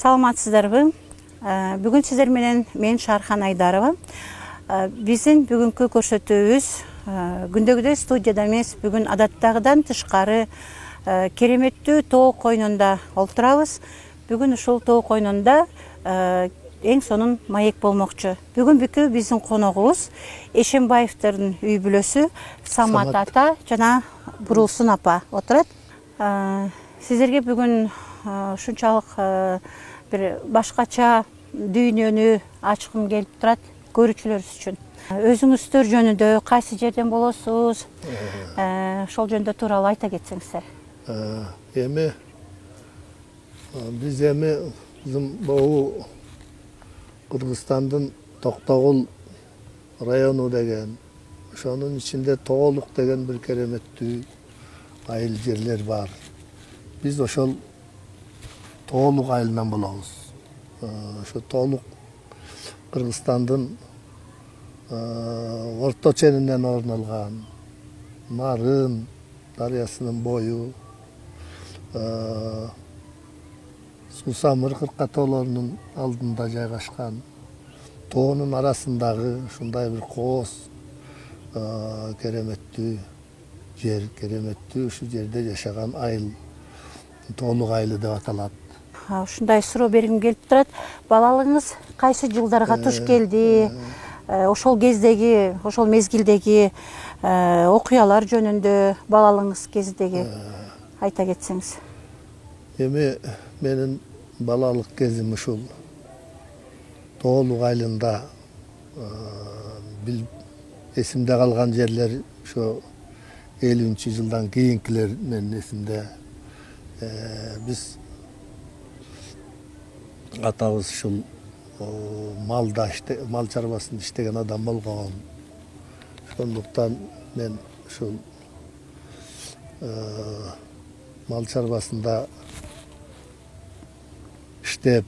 Саламатсыздарбы? Бүгүн сиздер менен мен Шархан Айдарова. Биздин бүгүнкү көрсөтүүбүз күндөгүдөй студияда эмес, бүгүн адаттагыдан тышкары кереметтүү тоо койнунда олтурабыз. Бүгүн ушул тоо койнунда эң сонун маек болмокчу. Бүгүн биздин коногубуз Эшенбаевдердин үй бүлөсү Самат ата жана Бурулсун апа отурат. Сиздерге бүгүн ушунчалык бир башкача дүйнөнү ачкым келип турат көрүүчүлөрүбүз үчүн. Өзүңүздөр жөнүндө кайсы жерден болосуз? Ошол жөнүндө тууралуу айта кетсеңиздер. Эми биз бул Кыргызстандын Токтогул району деген, ошонун ичинде Тоолук деген бир кереметтүү айыл жерлер бар. Биз ошол Тоолук айылынан болобуз. Ошо Тоолук Кыргызстандын орто ченинен орун алган, Нарын дарыясынын бою, Сусамыр кыркатоолорунун алдында жайгашкан, тоонун арасындагы ушундай бир кооз кереметтүү жер, кереметтүү ушу жерде жашаган айыл Тоолук айылы деп аталат. Ушундай суроо бергим келип турат. Балалыгыңыз кайсы жылдарга туш келди? Ошол кездеги, ошол мезгилдеги окуялар жөнүндө балалыгыңыз кездеги айта кетсеңиз. Эми менин балалык кезим ушул Тоолук айылында эсимде калган жерлер ошо 50-жылдан кийинкилер менин эсимде. Биз атабыз ушул мал чарбасында иштеген адам болгон. Ошондуктан мен ушул мал чарбасында иштеп,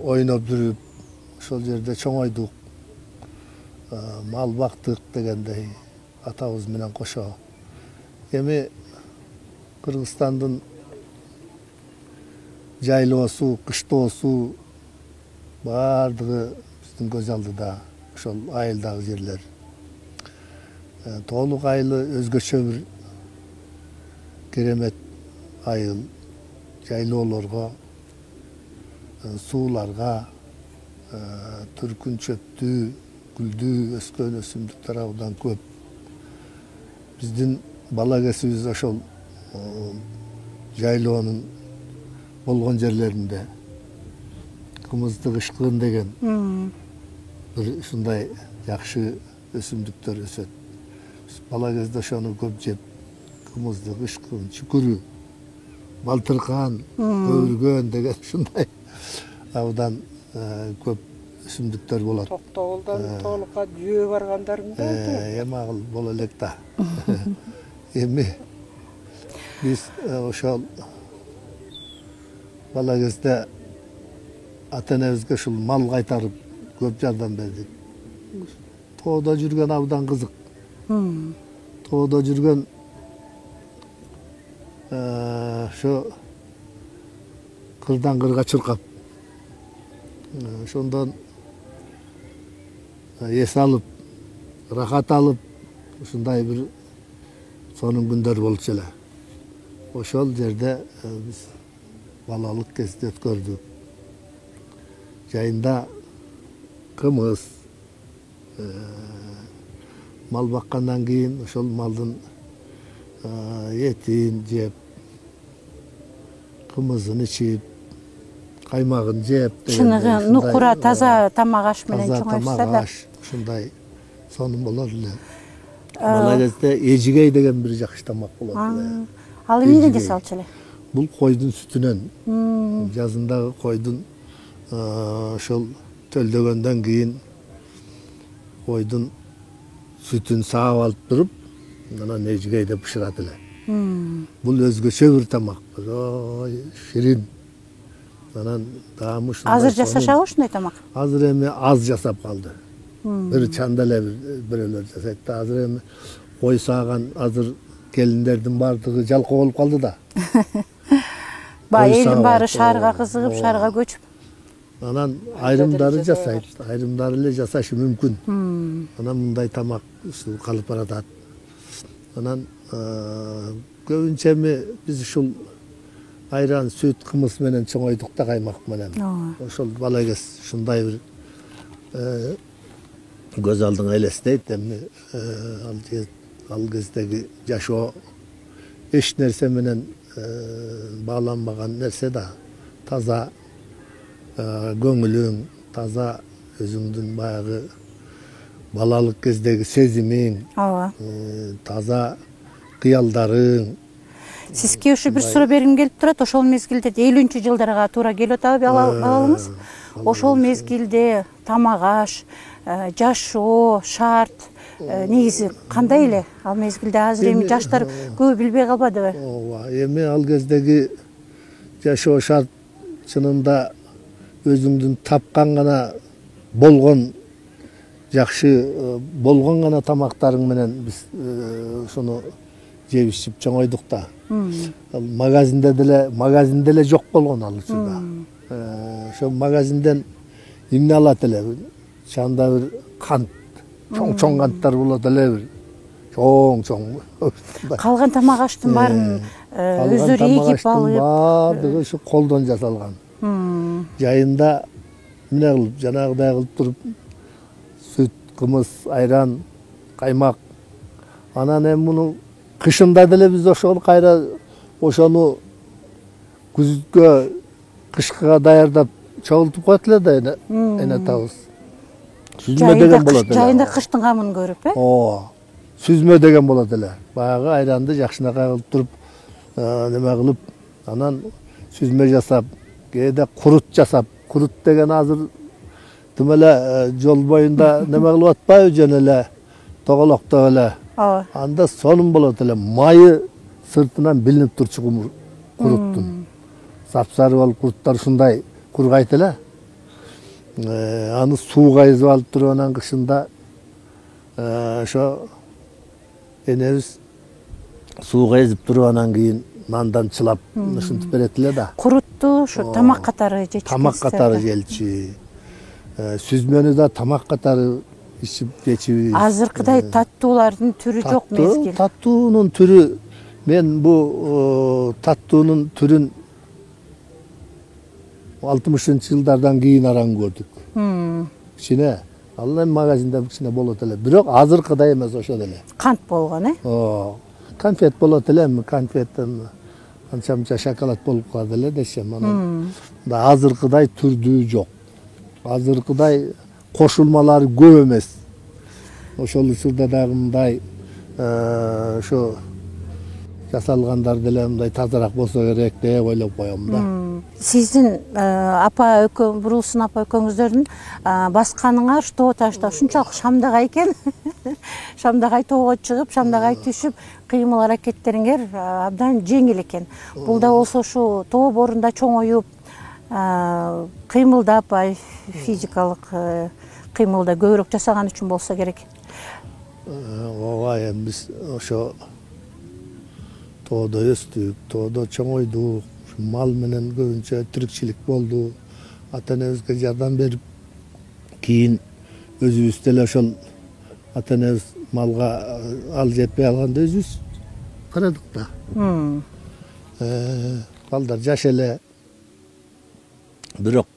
ойноп жүрүп, ошол жерде чоңойдук, мал бактык дегендей атабыз менен кошо. Эми Кыргызстандын жайлоосу, кыштоосу баардыгы биздин көз алдыда, ошол айылдагы жерлер. Тоолук айылы өзгөчө бир керемет айыл, жайлоолорго, сууларга, түркүн чөптүү, гүлдүү өскөн өсүмдүктөр абдан көп. Биздин бала кезибиз ошол жайлоонун болгон жерлеринде кымыздык ышкын деген бир ушундай жакшы өсүмдүктөр өсөт. Биз бала кезде ошону көп жеп, кымыздык, ышкын, чүкүрү, балтыркан, өргөн деген ушундай абдан көп өсүмдүктөр болот. Токтогулдан Тоолукка жөө баргандарың болду? Эми агыл боло элек да. Эми биз ошол бала кезде ата-энебизге ушул мал кайтарып көп жардам бердик. Тоодо жүргөн абдан кызык. Тоодо жүргөн ошо кырдан кырга чуркап, ошондон эс алып, рахат алып, ушундай бир сонун күндөр болчу эле. Ошол жерде биз балалык кезде өткөрдүк. Жайында кымыз, мал баккандан кийин ошол малдын этин жеп, кымызын ичип, каймагын жеп, Чыныгы нукура таза тамак аш менен чоңойсуздар да. Тамак аш ушундай сонун болот эле. Бала кезде эжигей деген бир жакшы тамак болот эле. Ал эмнеден жасалчу эле? Бул койдун сүтүнөн. Жазындагы койдун ошол төлдөгөндөн кийин койдун сүтүн саап алып туруп, анан эжигей деп бышырат эле. Бул өзгөчө бир тамак. Ширин. Анан даамы ушундай. Азыр жасашабы ушундай тамак? Азыр эми аз жасап калды. Бир чанда эле бирөөлөр жасайт да. Азыр эми кой сааган азыр келиндердин баардыгы жалкоо болуп калды да. Баягы Ой, элдин баары саат, шаарга ооба, кызыгып, ооба. шаарга көчүп. Анан айрымдары жасайт, айрымдары эле жасашы мүмкүн. Анан мындай тамак ушул калып баратат. Анан көбүнчө эми биз ушул айран, сүт, кымыз менен чоңойдук да, каймак менен. Ошол бала кез ушундай бир көз алдыңа элестейт. Эми ал кездеги жашоо эч нерсе менен бааланбаган нерсе да. Таза көңүлүң, таза өзүңдүн баягы балалык кездеги сезимиң, таза кыялдарың. Сизге ушу бир суроо бергим келип турат. Ошол мезгилде 50-жылдарга туура келип атабы балалыгыңыз? Ошол мезгилде тамак аш, жашоо шарт негизи кандай эле? Ал мезгилде азыр эми жаштар көбү билбей калбадыбы? Ооба, эми ал кездеги жашоо шарт чынында өзүңдүн тапкан гана болгон жакшы болгон гана тамактарың менен биз ошону жеп ичип чоңойдук да. Магазинде деле жок болгон ал учурда. Ошо магазинден эмне алат эле? Чанда бир кант, чоң канттар болот эле бир. Чоң. Калган тамак аштын баарын өздөрү эгип алып, баардыгы ушу колдон жасалган. Жайында эмне кылып, жанагыдай кылып туруп, сүт, кымыз, айран, каймак. Анан эми муну кышында деле биз ошол кайра ошону күзгө, кышкыга даярдап чогултуп коет эле да эне атабыз. Сүзмө деген болот эле. Жайында кыштын камын көрүп, Ооба. Сүзмө деген болот эле. Баягы айранды жакшынакай кылып туруп, неме кылып, анан сүзмө жасап, кээде курут жасап, курут деген азыр тим эле жол боюнда неме кылып атпайбы, жөн эле тоголоктоп эле. Анда сонун болот эле, майы сыртынан билинип турчу куруттун. Сапсары болуп куруттар ушундай кургайт эле. Аны сууга эзип алып туруп, анан кышында ошо энебиз сууга эзип туруп, анан кийин нандан чылап ушинтип берет эле да. Курутту ошо тамак катары жечү. Тамак катары желчү. Сүзмөнү да тамак катары ичип жечүбүз. Азыркыдай таттуулардын түрү жок мезгил. Таттуунун түрү, мен бу таттуунун түрүн 60-жылдардан кийин аран көрдүк. Кичине, ал эми магазинде кичине болот эле, бирок азыркыдай эмес, ошол эле. Кант болгон, Конфет болот эле, эми конфеттен анча-мынча шоколад болуп калат эле десем, анан да азыркыдай түрдүү жок. Азыркыдай кошулмалары көп эмес. Ошол учурда дагы мындай ошо жасалгандар деле мындай тазараак болсо керек деп ойлоп коем да. Сиздин апа экөө, Бурулсун апа экөөңүздөрдүн басканыңар тоо ташта ушунчалык шамдагай экен. Шамдагай тоого чыгып, шамдагай түшүп, кыймыл аракеттериңер абдан жеңил экен. Бул да болсо ушу тоо борунда чоңоюп, кыймылдап, физикалык кыймылда көбүрөөк жасаган үчүн болсо керек. Ооба, эми биз ошо тоодо өстүк, тоодо чоңойдук, мал менен көбүнчө тирикчилик болду. Ата-энебизге жардам берип, кийин өзүбүз деле ошол ата-энебиз малга ал жетпей алганда өзүбүз карадык да. Балдар жаш эле, бирок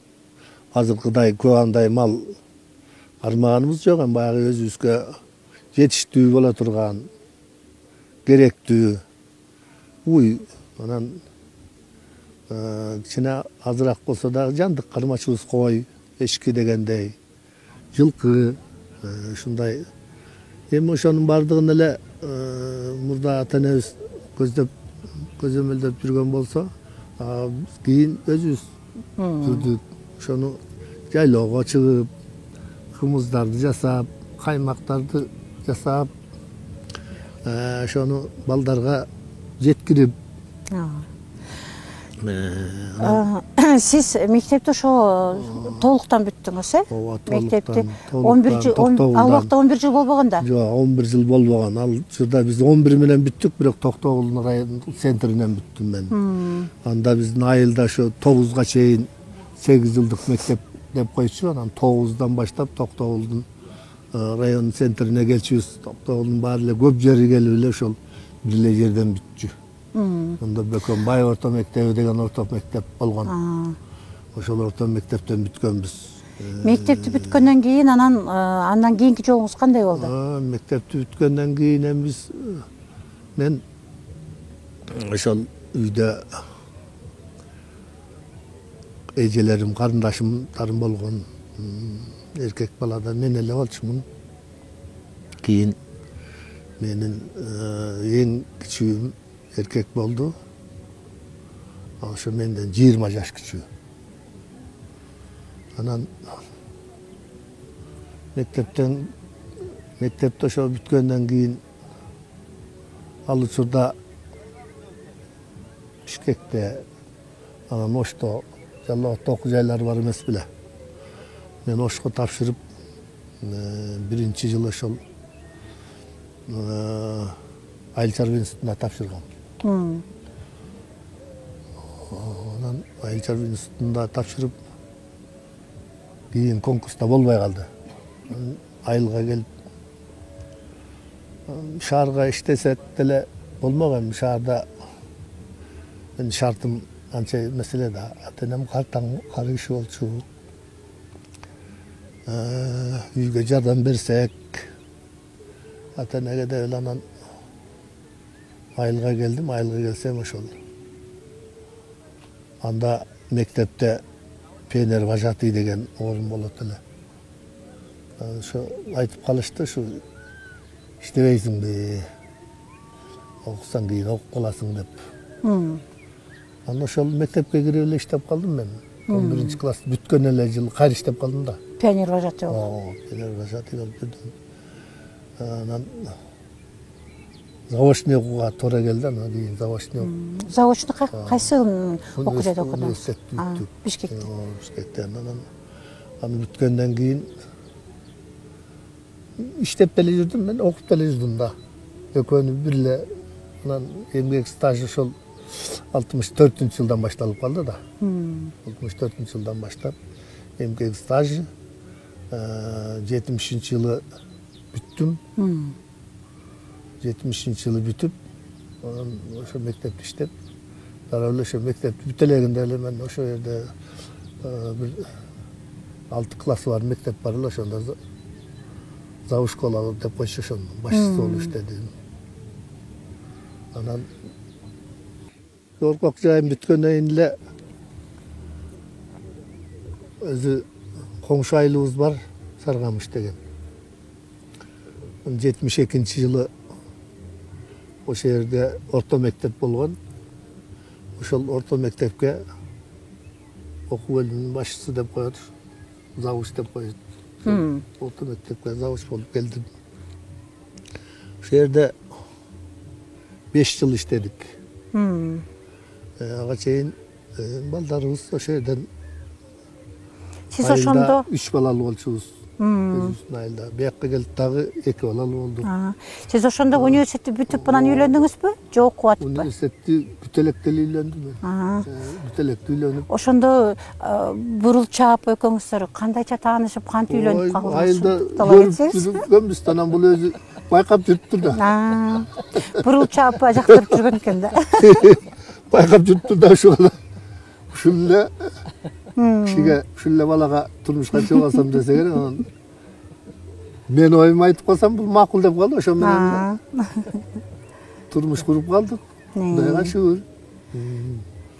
азыркыдай көп андай мал кармаганыбыз жок, эми баягы өзүбүзгө жетиштүү боло турган, керектүү уй, анан кичине азыраак болсо дагы жандык кармачыбыз кой, эшки дегендей, жылкы, ушундай. Эми ошонун баардыгын эле мурда ата-энебиз көзөмөлдөп жүргөн болсо, кийин өзүбүз жүрдүк. Ошону жайлоого чыгып, кымыздарды жасап, каймактарды жасап, ошону балдарга жеткирип. Анан сиз мектепти ошо толуктан бүттүңүз, Ооба, Мектепти толуктан, ал убакта 11 жыл болбогон да. Жок, 11 жыл болбогон. Ал учурда биз 11 менен бүттүк, бирок Токтогулдун район центринен бүттүм мен. Анда биздин айылда ошо 9га чейин 8 жылдык мектеп деп койчу. Анан 9дан баштап Токтогулдун район центрине келчүбүз. Токтогулдун баары эле көп жери келип эле ошол бир эле жерден бүтчү. Анда Бөкөнбай орто мектеби деген орто мектеп болгон. Ошол орто мектептен бүткөнбүз. Мектепти бүткөндөн кийин андан кийинки жолуңуз кандай болду? Мектепти бүткөндөн кийин биз мен ошол үйдө эжелерим, карындашымдарым болгон. Эркек баладан мен эле болчумун. Кийин менин эң кичүүм эркек болду. Ошо менден 20 жаш кичүү. Анан мектепте ошо бүткөндөн кийин ал учурда Бишкекте анан Ошто Жалал-Абадта окуу жайлары бар эмес беле. Мен Ошко тапшырып, биринчи жылы ошол айыл чарба институтуна тапшыргам. Анан айыл чарба институтунда тапшырып, кийин конкурста болбой калды. Айылга келип, шаарга иштесек деле болмогон. Шаарда мен шартым анча маселе да. Ата-энем кары киши болчу. Үйгө жардам берсек, ата-энеге деп эле анан айылга келдим. Айылга келсем ошол анда мектепте пионер вожатый деген орун болот эле. Ошо айтып калышты, ушу иштебейсиңби, окусаң кийин окуп каласың деп. Анан ошол мектепке кирип эле иштеп калдым мен. 11 класс бүткөн эле жыл кайра иштеп калдым да. Пионер вожатый болуп. Пионер вожатый болуп жүрдүм. Анан заочный окууга туура келди, анан кийин заочный. Заочный кайсы окуу жайда окудуңуз? Университетти бүттүм. Бишкекте. Бишкектен. Анан аны бүткөндөн кийин иштеп деле жүрдүм, мен окуп деле жүрдүм да. Экөөнү бир эле анан эмгек стажы ошол 64-жылдан башталып калды да. 64-жылдан баштап эмгек стажы 70-жылы бүттүм. 70-жылы бүтүп, ошо мектепти иштеп, дара эле ошо мектепти бүтө элегинде эле мен ошо жерде бир 6 классы бар мектеп бар эле, ошондо завушкола деп койчу, ошонун башчысы болуп иштедим. Анан жогорку жайым бүткөндөн кийин эле өзү коңшу айылыбыз бар, Саргамыш деген. 72-жылы ошол жерде орто мектеп болгон. Ошол орто мектепке окуу бөлүмүнүн башчысы деп коет, завуч деп коет. Орто мектепке завуч болуп келдим. Ошол жерде 5 жыл иштедик. Ага чейин балдарыбыз ошол жерден Сиз ошондо 3 балалуу болчубуз. Өзүбүздүн айылда. Биякка келип дагы 2 балалуу болдук. Сиз ошондо университетти бүтүп анан үйлөндүңүзбү? Же окуп атыппы? Университетти бүтө элек деле үйлөндүм мен. Бүтө элек үйлөнүп. Ошондо бурул чаап экөөңүздөр кандайча таанышып, кантип үйлөнүп калдыңыз? Айылда көрүп жүргөнбүз, анан бул өзү байкап жүрүптүр да. Бурул чаап жактырып жүргөн экен да. Байкап жүрүптүр да ушул эле кишиге, ушул эле балага турмушка чыгып алсам десе керек, анан мен оюмду айтып калсам бул макул деп калды, ошо менен турмуш куруп калдык. Кудайга шүгүр.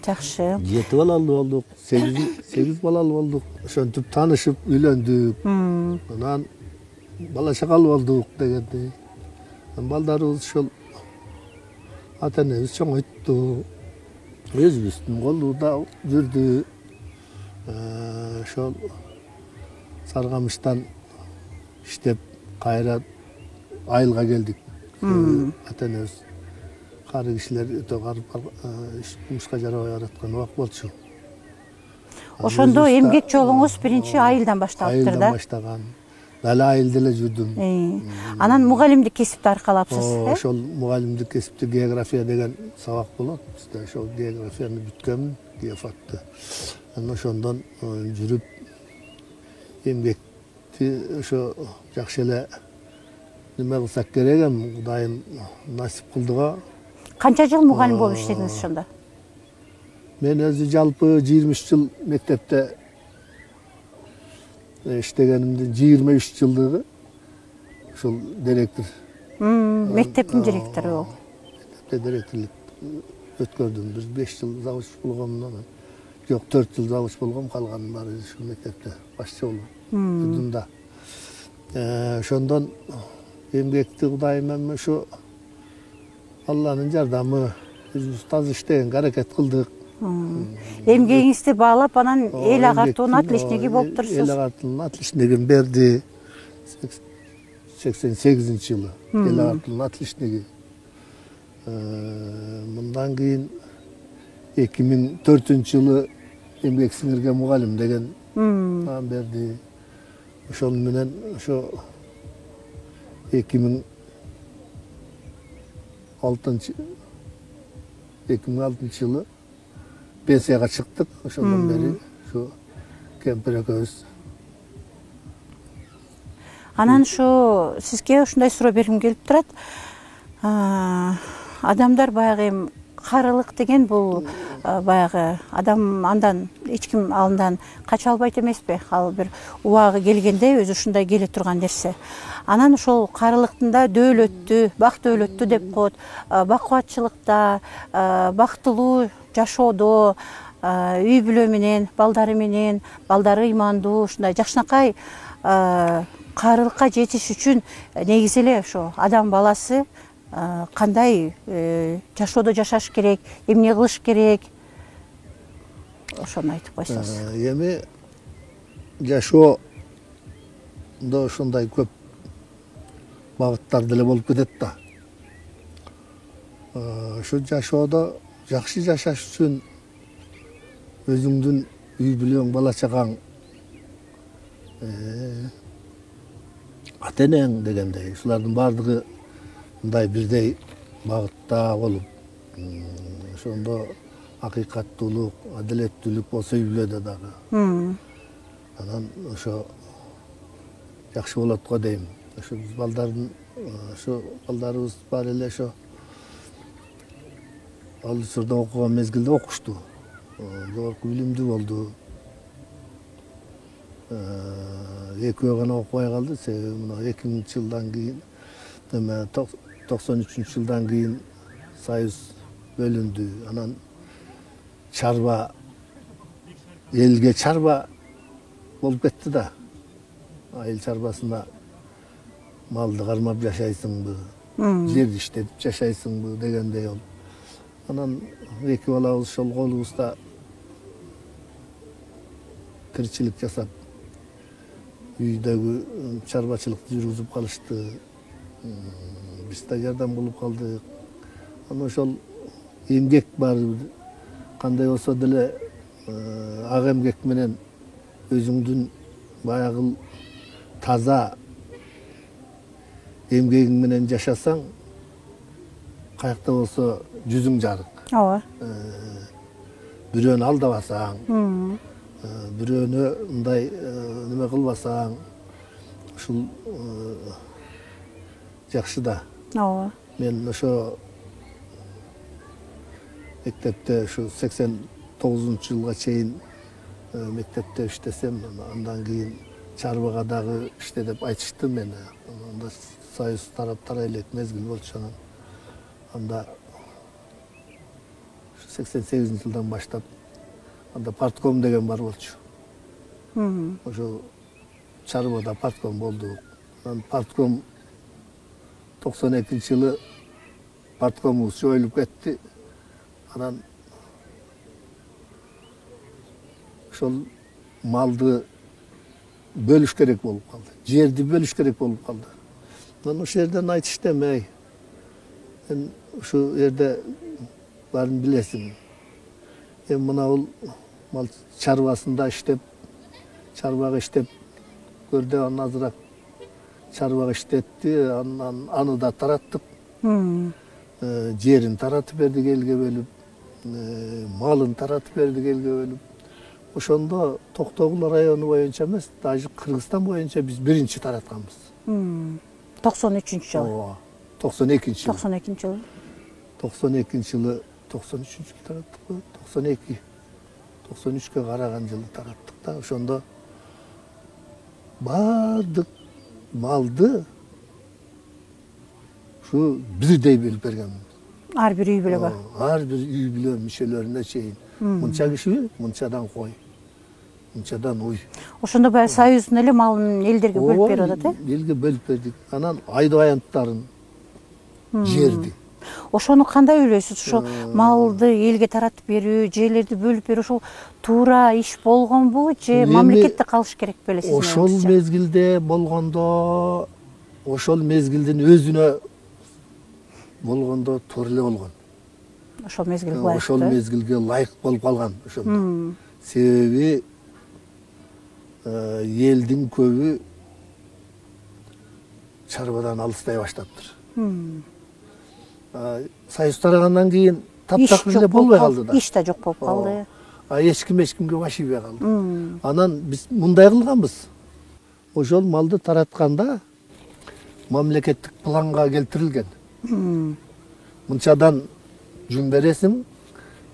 Жакшы. 7 балалуу болдук, 8 балалуу болдук. Ошентип таанышып үйлөндүк. Анан бала чакалуу болдук дегендей. Балдарыбыз ошол ата-энебиз чоңойтtu. Өзүбүздүн колунда жүрдү. Ошол Саргамыштан иштеп кайра айылга келдик. Ата-энебиз кары кишилер өтө карып жумушка жарабай бараткан убак болчу. Ошондо эмгек жолуңуз биринчи айылдан башталыптыр айылдан да. баштаган. Дали айылда эле жүрдүм. Анан мугалимдик кесипти аркалапсыз, Ошол мугалимдик кесипти география деген сабак болот. Бизде ошол географияны бүткөнмүн, геофакты. Анан ошондон жүрүп эмгекти ошо жакшы эле неме кылсак керек эми Кудайым насип кылды го. Канча жыл мугалим болуп иштедиңиз ошондо? Мен өзү жалпы 23 жыл мектепте иштегенимдин 23 жылдыгы ошол директор. Мектептин директору болуп. Мектепте директорлук өткөрдүм. Бир 5 жыл завуч болгом анан. Жок, 4 жыл завуч болгом, калганын баары ушул мектепте башчы болдум. Да. Ошондон эмгекти Кудайым эми ошо Алланын жардамы, өзүбүз таза иштегенге аракет кылдык. Эмгегиңизди баалап, анан эл агартуунун отличниги болуптурсуз. Эл агартуунун отличнигин берди 88-жылы. Эл агартуунун отличниги. Мындан кийин 2004-жылы эмгек сиңирген мугалим деген таан берди. Ошол менен ошо 2006-жылы пенсияга чыктык. Ошондон бери ушу кемпир экөөбүз. Анан ушу сизге ушундай суроо бергим келип турат. Адамдар баягы эми карылык деген бул баягы адам андан эч ким андан кача албайт эмеспи? Ал бир убагы келгенде өзү ушундай келе турган нерсе. Анан ошол карылыктын да дөөлөттү, бак дөөлөттү деп коет. Бакубатчылыкта, бактылуу жашоодо, үй бүлө менен, балдары имандуу, ушундай жакшынакай карылыкка жетиш үчүн негизи эле ошо адам баласы кандай жашоодо жашаш керек, эмне кылыш керек? Ошону айтып койсоңуз. Эми жашоодо ушундай көп багыттар деле болуп кетет да. Ошо жашоодо жакшы жашаш үчүн өзүңдүн үй бүлөң, бала чагаң, ата энең дегендей, ушулардын баардыгы мындай бирдей багытта болуп, ошондо акыйкаттуулук, адилеттүүлүк болсо үй бүлөдө дагы. Анан ошо жакшы болот го дейм. Ошо биз балдарыбыз баары эле ошо ал учурда окуган мезгилде окушту. Жогорку билимдүү болду. Экөө гана окубай калды, себеби мына 2000-жылдан кийин, 93-жылдан кийин Союз бөлүндү. Анан чарба, элге чарба болуп кетти да. Айыл чарбасына малды кармап жашайсыңбы, жерди иштетип жашайсыңбы дегендей болуп. Анан эки балабыз ошол колубузда тиричилик жасап, үйдөгү чарбачылыкты жүргүзүп калышты. Биз да жардам кылып калдык. Анан ошол эмгек баары кандай болсо деле ак эмгек менен өзүңдүн баягы таза эмгегиң менен жашасаң, каякта болсо жүзүң жарык. Ооба. Бирөөнү алдабасаң, бирөөнү мындай неме кылбасаң, ушул жакшы да. Ооба. Мен ошо мектепте ушу 89-жылга чейин мектепте иштесем, андан кийин чарбага дагы иште деп айтышты мени. Анда Союз тараптар элек мезгил болчу анан. Анда 88-жылдан баштап анда партком деген бар болчу. Ошо чарбада партком болду. Анан партком 92-жылы парткомубуз жоюлуп кетти. Анан ошол малды бөлүш керек болуп калды. Жерди бөлүш керек болуп калды. Анан ошол жерден айтышты, эй, ушул жерде баарын билесиң. Эми мына бул мал чарбасында иштеп, чарбага иштеп көрдө, анан азыраак чарбага иштетти, анан аны да тараттык. Жерин таратып бердик элге бөлүп, малын таратып бердик элге бөлүп. Ошондо Токтогул району боюнча эмес, даже Кыргызстан боюнча биз биринчи таратканбыз. 93-жылы. 92-жылы. 92-жылы. 92-жылы, 93-жылы тараттык го, 92. 93-кө караган жылы тараттык да. Ошондо бардык малды ушу бирдей бөлүп берген. Ар бир үй бүлөгө. Ар бир үй бүлө мүчөлөрүнө чейин. Мынча киши, мынчадан кой, мынчадан уй. Ошондо баягы союздун эле малын элдерге бөлүп берип атат, э? Элге бөлүп бердик. Анан айдыбаянттарын, жерди. Ошону кандай ойлойсуз? Ошо малды элге таратып берүү, жерлерди бөлүп берүү ошол туура иш болгонбу же мамлекетте калыш керек беле сиздин? Ошол мезгилде болгондо, ошол мезгилдин өзүнө болгондо туура эле болгон. Ошол мезгилге ылайыктуу. Ошол мезгилге ылайык болуп калган ошондо. Себеби элдин көбү чарбадан алыстай баштаптыр. Союз тарагандан кийин таптак эле болбой калды да. Иш да жок болуп калды. Эч ким эчкимге баш ийбей калды. Анан биз мындай кылганбыз. Ошол малды таратканда мамлекеттик планга келтирилген. Мынчадан жүн бересиң,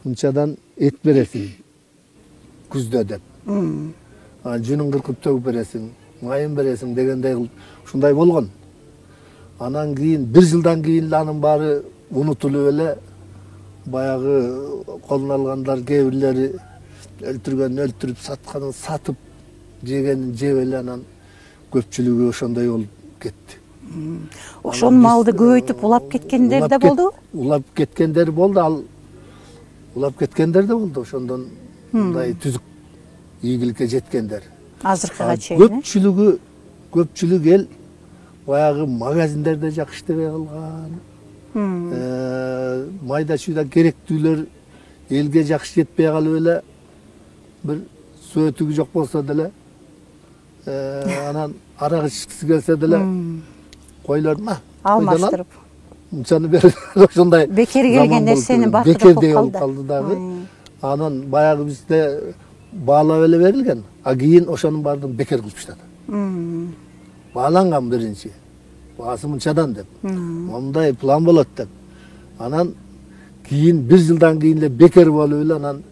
мынчадан эт бересиң күздө деп. Жүнүн кыркып төгүп бересиң, майын бересиң дегендей кылып ушундай болгон. Анан кийин 1 жылдан кийин анын баары унутулуп эле, баягы колуна алгандар кээ бирлери өлтүргөнүн өлтүрүп, сатканын сатып, жегенин жеп эле анан көпчүлүгү ошондой болуп кетти. Ошол малды көбөйтүп улап кеткендер да болду? Улап кеткендер болду, ал улап кеткендер да болду. Ошондон мындай түзүк ийгиликке жеткендер. Азыркыга чейин. Көпчүлүк эл баягы магазиндерде жакшы иштебей калган. Майда чүйда керектүүлөр элге жакшы жетпей калып эле, бир сөтүгү жок болсо деле, анан арак ичкиси келсе деле, койлорду алмаштырып, мынчаны берип ошондой бекер келген нерсенин бакыты болуп калды дагы. Анан баягы бизде баалап эле берилген, а кийин ошонун баардыгын бекер кылып таштады. Бааланган биринчи, баасы мынчадан деп, мындай план болот деп. Анан кийин 1 жылдан кийин эле бекер болуп эле, анан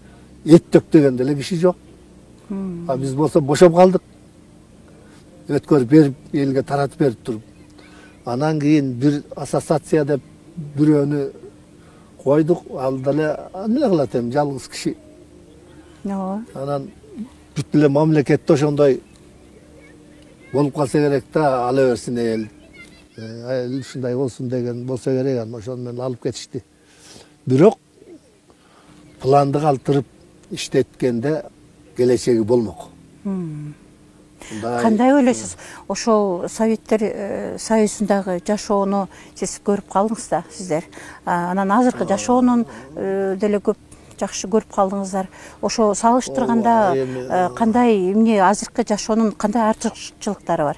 эт төктөгөн деле киши жок. А биз болсо бошоп калдык. Өткөрүп берип, элге таратып берип туруп. Анан кийин бир ассоциация деп бирөөнү койдук, ал деле эмне кылат эми, жалгыз киши. Анан бүт эле мамлекетте ошондой болуп калса керек да, ала берсин эл. Ушундай болсун деген болсо керек, анан ошону менен алып кетишти. Бирок планды калтырып иштеткенде келечеги болмок. Кандай ойлойсуз? Ошол Советтер Союзундагы жашоону сиз көрүп калдыңыз да, сиздер. Анан азыркы жашоонун деле көп жакшы көрүп калдыңыздар. Ошо салыштырганда кандай, эмне азыркы жашоонун кандай артыкчылыктары бар?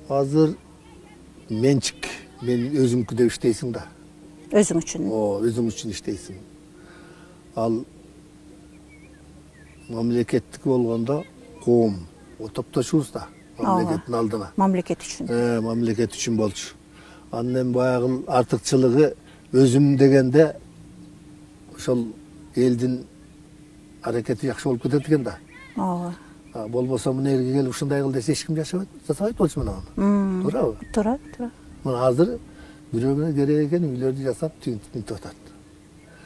Азыр менчик, мен өзүмкү деп иштейсиң да. Өзүң үчүн? Өзүң үчүн иштейсиң. Ал мамлекеттик болгондо коом топтошубуз да, мамлекеттин алдына. Мамлекет үчүн. Мамлекет үчүн болчу. Андан баягы артыкчылыгы өзүм дегенде ошол элдин аракети жакшы болуп кетет экен да. Болбосо мына жерге келип ушундай кыл десе эч ким жасабайт болчу мына аны. Туурабы? Туура. Мына азыр бирөөгө керек экен үйлөрдү жасап тинтип атат.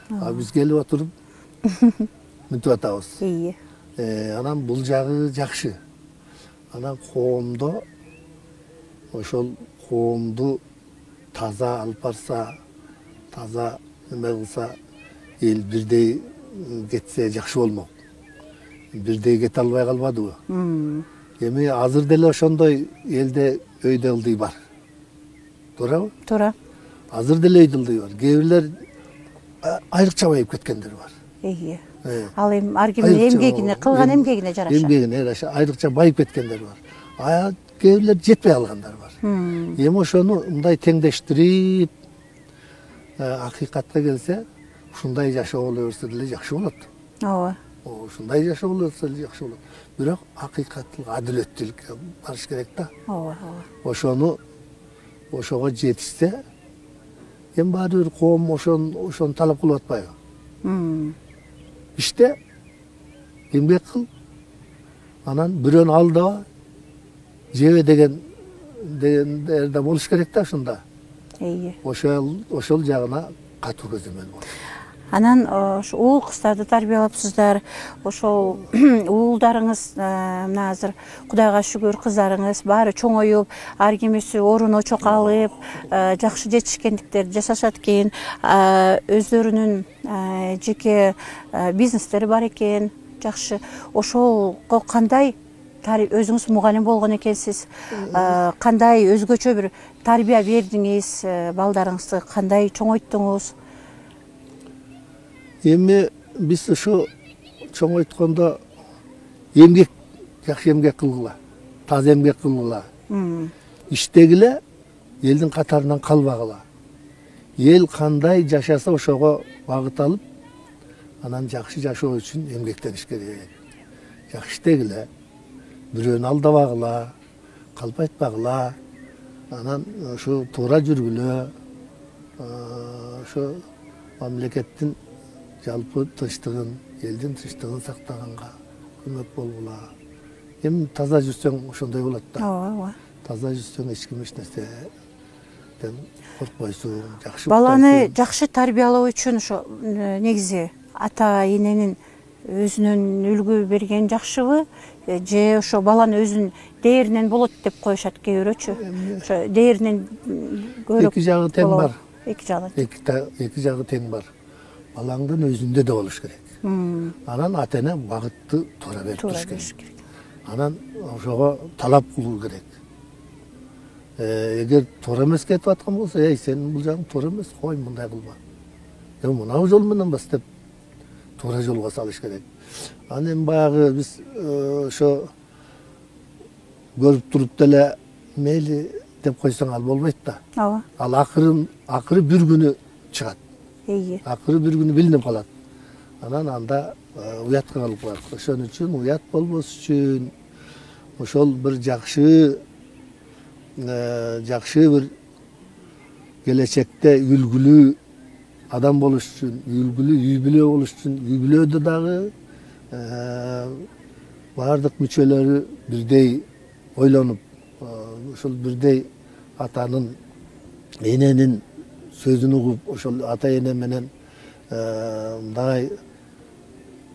Биз келип отуруп мынтип атабыз. Анан бул жагы жакшы. Анан коомдо ошол коомду таза алып барса, таза эме кылса, эл бирдей кетсе жакшы болмок. Бирдей кете албай калбадыбы? Эми азыр деле ошондой элде өйдө ылдый бар. Туурабы? Туура. Азыр деле өйдө ылдый бар. Кээ бирлер айрыкча байып кеткендер бар. Ал эми ар кимдин эмгегине, кылган эмгегине жараша. Эмгегине жараша айрыкча байып кеткендер бар. Кээ бирлер жетпей калгандар бар. Эми ошону мындай теңдештирип, акыйкатка келсе, ушундай жашоо боло берсе деле жакшы болот. Ооба. Ушундай жашоо боло берсе деле жакшы болот. Бирок акыйкаттылык, адилеттүүлүккө барыш керек да. Ооба. Ошого жетишсе, эми баары бир коом ошону талап кылып атпайбы? İşte эмгек кыл, анан бирөөнү алдаба, жебе дегендер да болуш керек да ушунда. Ошол жагына катуу көзөмөл болуш. Анан ошо уул кыздарды тарбиялапсыздар. Ошол уулдарыңыз мына азыр Кудайга шүгүр кыздарыңыз баары чоңоюп, ар кимиси орун очок алып, жакшы жетишкендиктерди жасашат экен. Өздөрүнүн жеке бизнестери бар экен. Жакшы. Ошолго кандай өзүңүз мугалим болгон экенсиз. Кандай өзгөчө бир тарбия бердиңиз, балдарыңызды кандай чоңойттуңуз? Эми биз ошо чоңойткондо эмгек, жакшы эмгек кылгыла, таза эмгек кылгыла. Иштегиле, элдин катарынан калбагыла. Эл кандай жашаса ошого багыт алып, анан жакшы жашоо үчүн эмгектениш керек. Жакшы иштегиле, бирөөнү алдабагыла, калп айтпагыла, анан ошо туура жүргүлө, ошо мамлекеттин жалпы тынчтыгын, элдин тынчтыгын сактаганга көмөк болгула. Эми таза жүрсөң ошондой болот да. Ооба. Таза жүрсөң эч ким эч нерседен коркпойсуң, жакшы. Баланы жакшы тарбиялоо үчүн ошо негизи ата эненин өзүнүн үлгү берген жакшыбы, же ошо баланы өзүнүн дээринен болот деп коюшат кээ бирөөчү. Ошо дээринен көрөк. Эки жагы тең бар. Эки жагы. Эки жагы тең бар. Балаңдын өзүндө да болуш керек. Анан ата эне багытты туура берип туруш керек. Анан ошого талап кылуу керек. Эгер туура эмес кетип аткан болсо, сенин бул жагың туура эмес, кой мындай кылма. Мынау жол менен бас деп туура жолго салыш керек. Анан эми баягы биз ошо көрүп туруп деле мейли деп койсоң ал болбойт да. Ооба. Ал акыры бир күнү чыгат. Акыры бир күнү билинип калат. Анан анда уятка калып калат. Ошон үчүн уят болбош үчүн ошол бир жакшы бир келечекте үлгүлүү адам болуш үчүн, үлгүлүү үй бүлө болуш үчүн, үй бүлөдө дагы баардык мүчөлөрү бирдей ойлонуп, ошол бирдей атанын, эненин сөзүн угуп, ошол ата эне менен мындай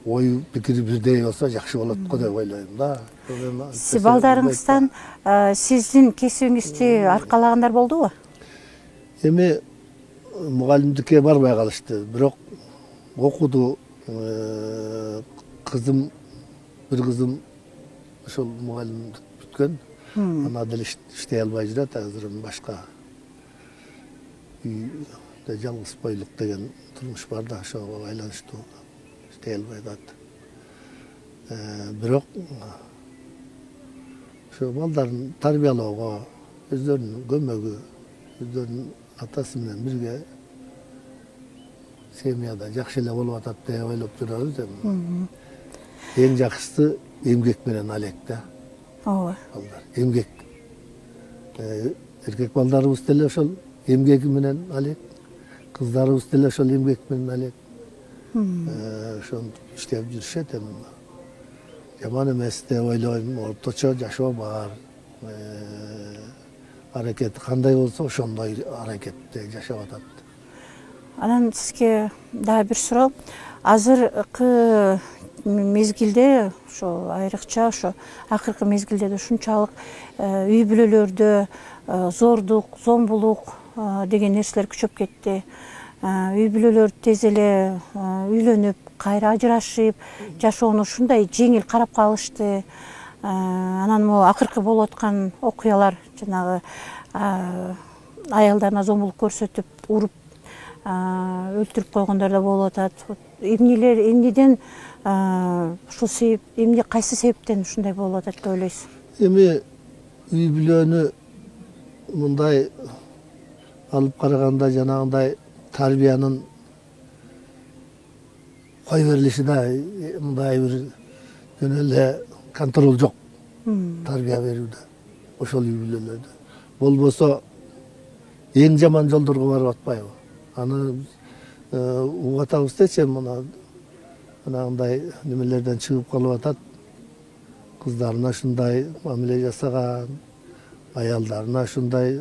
ой пикири бирдей болсо жакшы болот го деп ойлойм да. Сиз балдарыңыздан сиздин кесибиңизди аркалагандар болдубу? Эми мугалимдикке барбай калышты, бирок окуду. Бир кызым ошол мугалимдик бүткөн, ана деле иштей албай жүрөт, азыр башка жалгыз бойлук деген турмуш бар да, ошого байланыштуу иштей албай атат. Бирок ошо балдарын тарбиялоого, өздөрүнүн көмөгү, өздөрүнүн атасы менен бирге семьяда жакшы эле болуп атат деп ойлоп жүрөбүз. Эң жакшысы эмгек менен алек да. Ооба. Балдар эмгек. Эркек балдарыбыз деле ошол эмгеги менен алек, кыздарыбыз деле ошол эмгек менен алек. Ошону иштеп жүрүшөт. Жаман эмес деп ойлойм. Орточо жашоо бар. Аракет кандай болсо ошондой аракетте жашап атат. Анан сизге дагы бир суроо. Азыркы мезгилде ошо айрыкча ошо акыркы мезгилде да ушунчалык үй бүлөлөрдө зордук, зомбулук деген нерселер күчөп кетти. Үй бүлөлөр тез эле үйлөнүп, кайра ажырашып, жашоону ушундай жеңил карап калышты. Анан могу акыркы болуп аткан окуялар жанагы аялдарына зомбулук көрсөтүп, уруп өлтүрүп койгондор да болуп атат. Эмнеден ушул себеп, эмне кайсы себептен ушундай болуп атат деп ойлойсуз? Эми үй бүлөнү мындай алып караганда жанагындай тарбиянын кой берилишине мындай бир жөн эле контроль жок. Тарбия берүүдө, ошол үй бүлөлөрдө. Болбосо эң жаман жолдорго барып атпайбы? Аны угуп атабыз дечи, мынандай немелерден чыгып калып атат. Кыздарына ушундай мамиле жасаган, аялдарына ушундай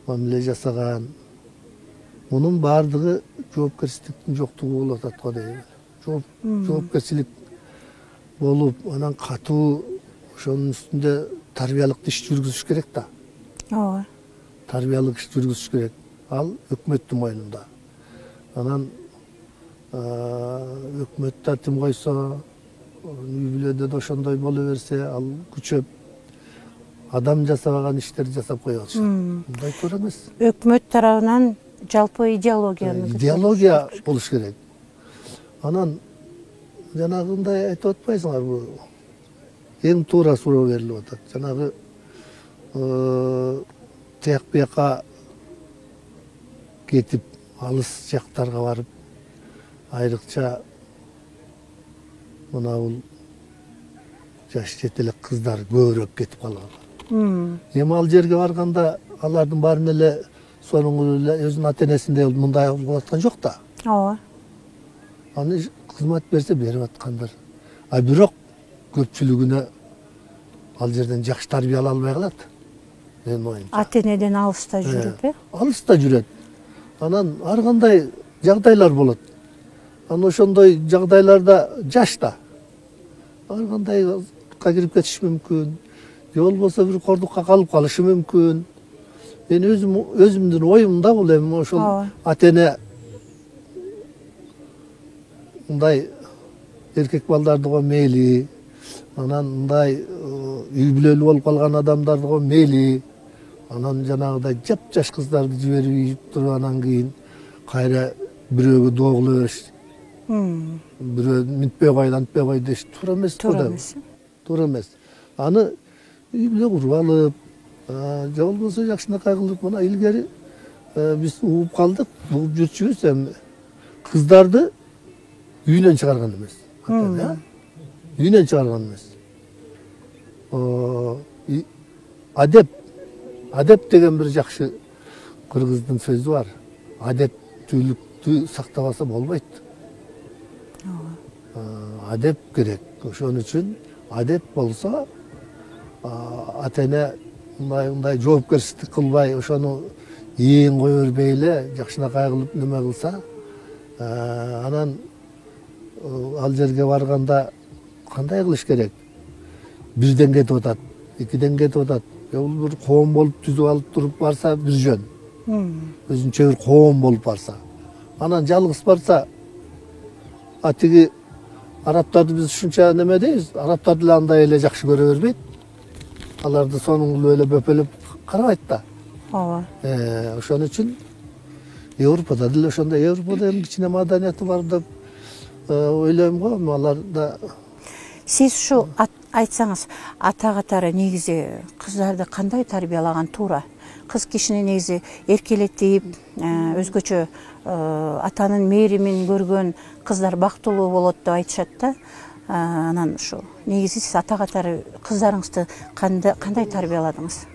мамиле жасаган. Мунун баардыгы жоопкерчиликтин жоктугу болуп атат го дейм. Жоопкерчилик болуп, анан катуу ошонун үстүндө тарбиялык иш жүргүзүш керек да. Ооба. Тарбиялык иш жүргүзүш керек. Ал өкмөттүн мойнунда. Анан өкмөттө тим койсо, үй бүлөдө да ошондой боло берсе, ал күчөп адам жасабаган иштерди жасап коюп атышат. Мындай туура эмес. Өкмөт тарабынан жалпы идеология болуш керек. Анан жанагындай айтып атпайсыңарбы? Эң туура суроо берилип атат. Жанагы тияк бияка кетип, алыс жактарга барып, айрыкча мына бул жаш жетелек кыздар көбүрөөк кетип калган. Эми ал жерге барганда алардын баарын эле сонун эле өзүнүн ата энесиндей мындай болуп аткан жок да. Ооба. Аны кызмат берсе берип аткандар. А бирок көпчүлүгүнө ал жерден жакшы тарбия ала албай калат. Менин оюмча. Ата энеден алыста жүрүп, алыста жүрөт. Анан ар кандай жагдайлар болот. Анан ошондой жагдайларда жаш да. Ар кандайга кирип кетиши мүмкүн. Же болбосо бир кордукка калып калышы мүмкүн. Мен өзүмдүн оюмда бул эми ошол ата эне мындай эркек балдардыго мейли, анан мындай үй бүлөлүү болуп калган адамдардыго мейли, анан жанагыдай жап-жаш кыздарды жиберип туруп анан кийин кайра бирөөгө доо кыла бериш. Бирөө мынтпей кой, антпей кой деш туура эмес. Туура эмес. Аны үй бүлө куруп алып, же болбосо жакшынакай кылып, мына илгери биз угуп калдык, угуп жүрчүбүз, эми кыздарды үйүнөн чыгарган эмес. Үйүнөн чыгарган эмес. Адеп деген бир жакшы кыргыздын сөзү бар. Адептүүлүктү сактабаса болбойт. Адеп керек. Ошон үчүн адеп болсо, ата эне мындай жоопкерчилик кылбай, ошону ийин кое бербей эле жакшынакай кылып неме кылса, анан ал жерге барганда кандай кылыш керек? Бирден кетип атат, экиден кетип атат. Бул бир коом болуп түзүп алып туруп барса бир жөн. Өзүнчө бир коом болуп барса. Анан жалгыз барса, атиги арабтарды биз ушунча неме дейбиз, арабтар деле андай эле жакшы көрө бербейт. Аларды сонун кылып эле бөпөлөп карабайт да. Ооба. Ошон үчүн Европада деле ошондой, Европада эми кичине маданияты бар деп ойлойм го, аларда. Сиз ушу айтсаңыз, ата катары негизи кыздарды кандай тарбиялаган туура? Кыз кишини негизи эркелетип, өзгөчө атанын мээримин көргөн кыздар бактылуу болот деп айтышат да. Анан ушу негизи сиз ата катары кыздарыңызды кандай тарбияладыңыз?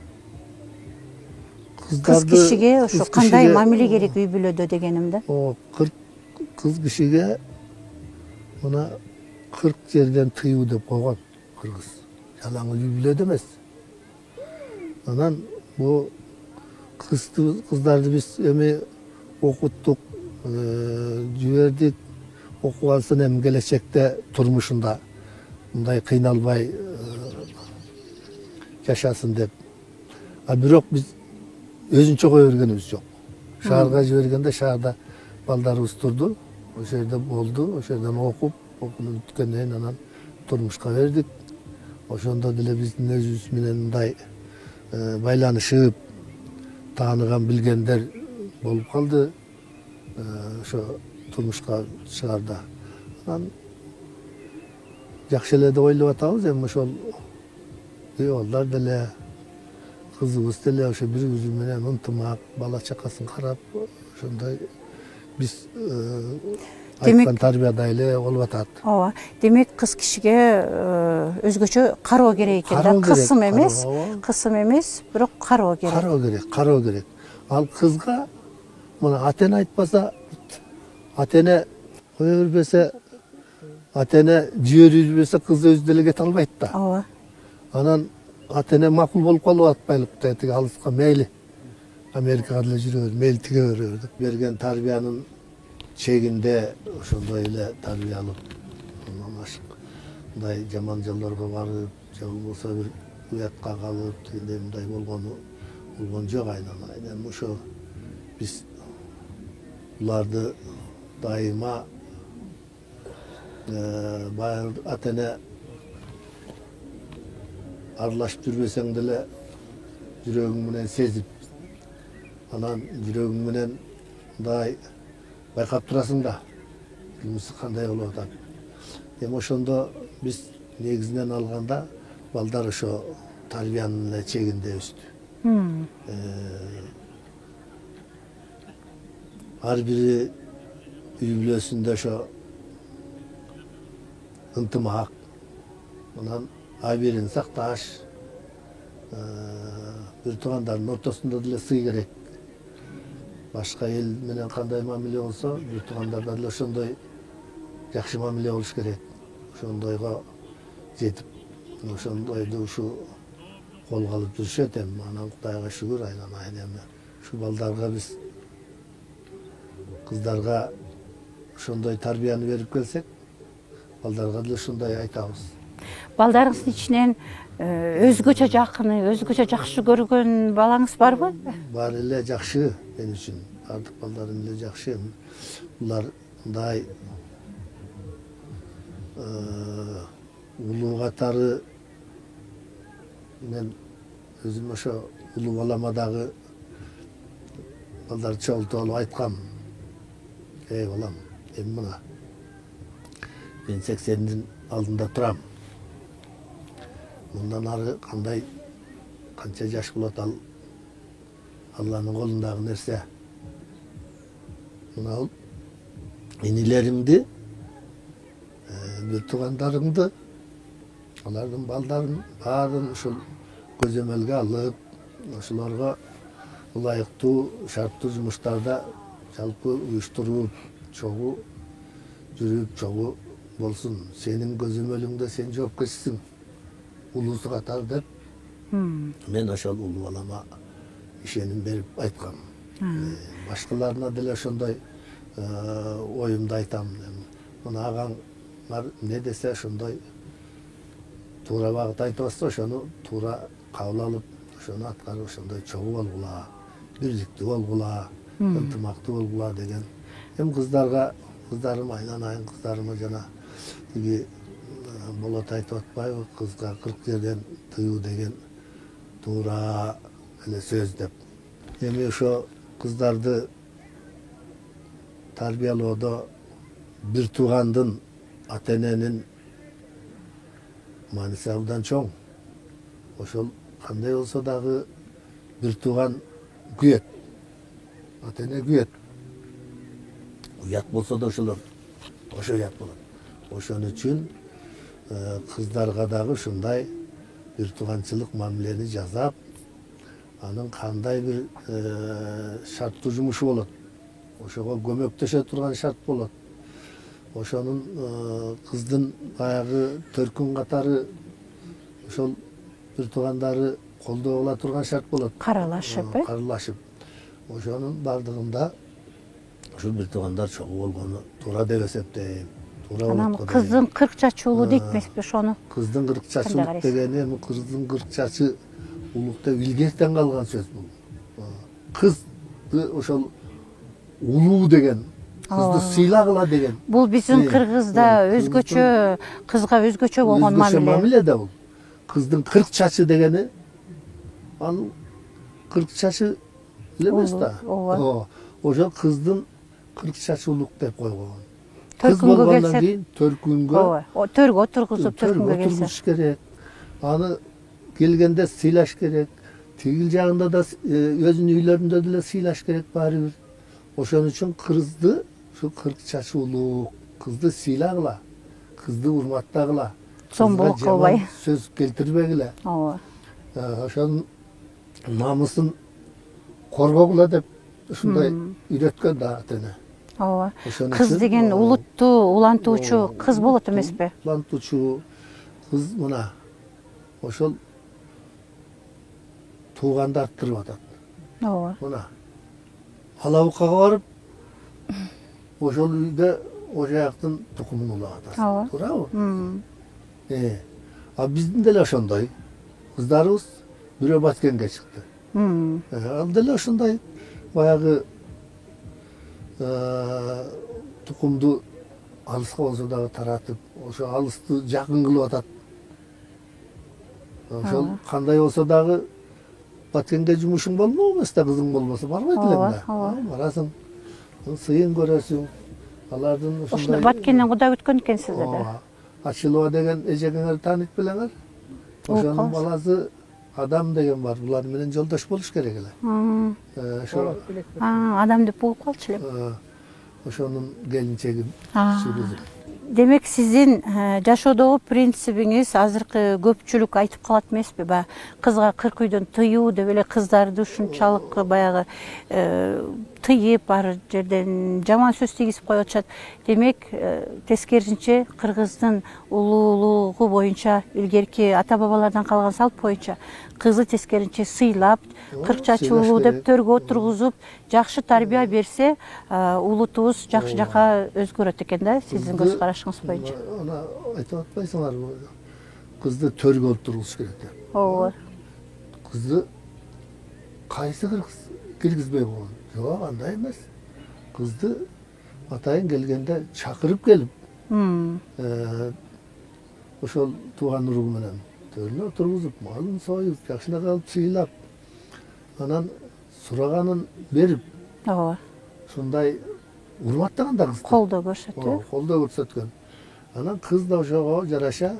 Кыз кишиге ушу кандай мамиле керек үй бүлөдө дегенимде? Кыз кишиге мына 40 жерден тыюу деп койгон кыргыз. Жалаң үй бүлөдө эмес. Анан бу кыздарды биз эми окуттук, жибердик, окугансын эми келечекте турмушунда мындай кыйналбай жашасын деп. А бирок биз өзүнчө кое бергенибиз жок. Шаарга жибергенде шаарда балдарыбыз турду, ошол жерде болду, ошол жерден окуп бүткөндөн кийин анан турмушка бердик. Ошондо деле биздин өзүбүз менен мындай байланышып, тааныган билгендер болуп калды. ошо турмушка чыгарда. Анан жакшы эле деп ойлоп атабыз, эми ошол балдар деле кызыбыз деле ошо бири бири менен ынтымак, бала чакасын карап, ошондой биз айткан тарбиядай эле болуп атат. Ооба. Демек кыз кишиге өзгөчө кароо керек экен да, кысым эмес, бирок кароо керек. Кароо керек. Ал кызга мына ата-эне айтпаса, ата-эне кое бербесе, ата-эне жиберип жүрбөсө кыз өзү деле кете албайт да. Ооба. Анан ата-эне макул болуп калып атпайлык тиги алыска мейли Америкага деле жүрө бер, мейли тиге беребиз деп берген тарбиянын чегинде ошондой эле тарбия алып, мындай жаман жолдорго барып, же болбосо бир уятка калып, тигиндей мындай болгон жок айнала. Эми ошо биз буларды дайыма баягы ата-эне аралашып жүрбөсөң деле жүрөгүң менен сезип, анан жүрөгүң менен мындай байкап турасың да, кимиси кандай болуп атат. Эми ошондо биз негизинен алганда балдар ошо тарбиянын эле чегинде өстү. Ар бири үй бүлөсүндө ошо ынтымак, анан абийирин сакташ, бир туугандардын ортосунда деле сый керек. Башка эл менен кандай мамиле болсо, бир туугандарда деле ошондой жакшы мамиле болуш керек. Ошондойго жетип, ошондойду ушу колго алып жүрүшөт. Эми анан Кудайга шүгүр айланайын. Эми ушу балдарга биз, кыздарга ошондой тарбияны берип келсек, балдарга деле ошондой айтабыз. Балдарыңыздын ичинен өзгөчө жакыны, өзгөчө жакшы көргөн балаңыз барбы? Бар эле, жакшы мен үчүн. Бардык балдарым эле жакшы. Булар мындай улуу катары, мен өзүм ошо улуу балама дагы балдарды чогултуп алып айткам. Эй балам, эми мына мен 80-дин алдында турам. Мындан ары кандай, канча жаш болот, ал Алланын колундагы нерсе. Мына инилериңди, бир туугандарыңды, алардын балдарын баарын ушул көзөмөлгө алып, ошолорго ылайыктуу, шарттуу жумуштарда жалпы уюштуруп, чогуу жүрүп, чогуу болсун. Сенин көзөмөлүңдө сен жоопкерчисиң, улуусу катары деп, мен ошол улуу балама ишеним берип айткам. Башкаларына деле ошондой оюмду айтам. Мына агаңар эмне десе ошондой туура багыт айтып атса, ошону туура кабыл алып, ошону аткарып, ошондой чогуу болгула, бирликтүү болгула, ынтымактуу болгула деген. Эми кыздарым айланайын, кыздарыма жана тиги болот айтып атпайбы, кызга 40 жерден тыюу деген туура эле сөз деп. Эми ошо кыздарды тарбиялоодо бир туугандын, ата-эненин мааниси абдан чоң. Ошол кандай болсо дагы бир тууган күйөт. Ата-эне күйөт. Уят болсо да ошолор ошо уят болот. Ошон үчүн кыздарга дагы ушундай бир тууганчылык мамилени жасап, анын кандай бир шарттуу жумушу болот. Ошого көмөктөшө турган шарт болот. Ошонун кыздын баягы төркүн катары ошол бир туугандары колдоо кыла турган шарт болот. Каралашып. Ошонун бардыгында ушул бир туугандар чогуу болгону туура деп эсептейм. Анан кыздын 40 чачы улуу дейт эмеспи ошону? Кыздын 40 чачы улуу дегени, эми кыздын 40 чачы улук деп илгертен калган сөз бул. Кызды ошол улуу деген, кызды сыйлагыла деген. Бул биздин кыргызда өзгөчө, кызга өзгөчө болгон мамиле. Өзгөчө мамиле да бул. Кыздын 40 чачы дегени, ал 40 чачы эле эмес да. Ошол кыздын 40 чачуулук деп койгон. Төрт Кыз күнгө болгондон келсе, кийин 4 күнгө ооба, төргө отургузуп 4 күнгө келсе. отургуш керек. Аны келгенде сыйлаш керек. Тигил жагында да өзүнүн үйлөрүндө деле сыйлаш керек баары бир. Ошон үчүн кызды şu 40 чачуулук кызды сыйлагыла, кызды урматтагыла. Зомбулук кылбай. Сөз келтирбегиле. Ооба. Ошонун намысын коргогула деп ушундай үйрөткөн да ата-эне. Ооба. Кыз деген улутту улантуучу кыз болот эмеспи? Улантуучу кыз мына ошол тууганды арттырып атат. Ооба. Мына алабыкка барып ошол үйдө ожаяктын тукумун улап атат. Ооба. Туурабы? А биздин деле ошондой. Кыздарыбыз бирөө Баткенге чыкты. Ал деле ошондой баягы тукумду алыска болсо дагы таратып, ошо алысты жакын кылып атат. Ошол кандай болсо дагы Баткенге жумушуң болмок эмес да, кызың болбосо барбайт элең да. Барасың, сыйын көрөсүң. Алардын ошондой Баткенден куда күткөн экенсиздер да. Ачылова деген эжегиңер таанып белеңер? Ошонун баласы Адам деген бар. Булар менен жолдош болуш керек эле. Ошо Адам деп болуп калчу элем. Ошонун келинчеги. Демек сиздин жашоодогу принцибиңиз азыркы көпчүлүк айтып калат эмеспи? Баягы кызга 40 үйдөн тыюу деп эле кыздарды ушунчалык баягы тыйып ар жерден жаман сөз тийгизип коюп атышат. Демек тескерисинче кыргыздын улуулугу боюнча илгерки ата бабалардан калган салт боюнча кызы тескерисинче сыйлап, 40 чачуулуу деп төргө отургузуп, жакшы тарбия берсе, улутубуз жакшы жака өзгөрөт экен да, сиздин көз карашыңыз боюнча. Ана айтып атпайсыңарбы? Кызды төргө отургуз керек деп. Ооба. Кызды кайсы кыргыз киргизбей койгон? Жок, андай эмес. Кызды атайын келгенде чакырып келип, ошол тууган уругу менен төрүнө отургузуп, малын союп, жакшыраак алып сыйлап, анан сураганын берип, Ооба. ушундай урматтаган да кызды. Колдоо көрсөтүп. Колдоо көрсөткөн. Анан кыз да ошого жараша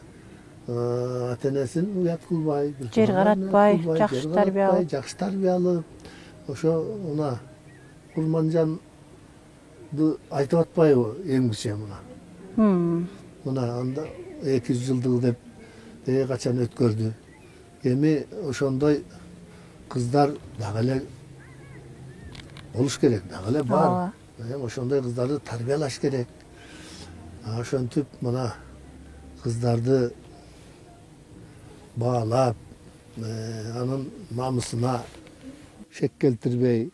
ата-энесин уят кылбай, жер каратпай, жакшы тарбиялап, жакшы тарбиялап, ошо мына Курманжанды айтып атпайбы эң кичи мына. Мына анда 200 жылдык деп качан өткөрдү. Эми ошондой кыздар дагы эле болуш керек, дагы эле бар. Ошондой кыздарды тарбиялаш керек. Ошентип мына кыздарды баалап, анын намысына шек келтирбей,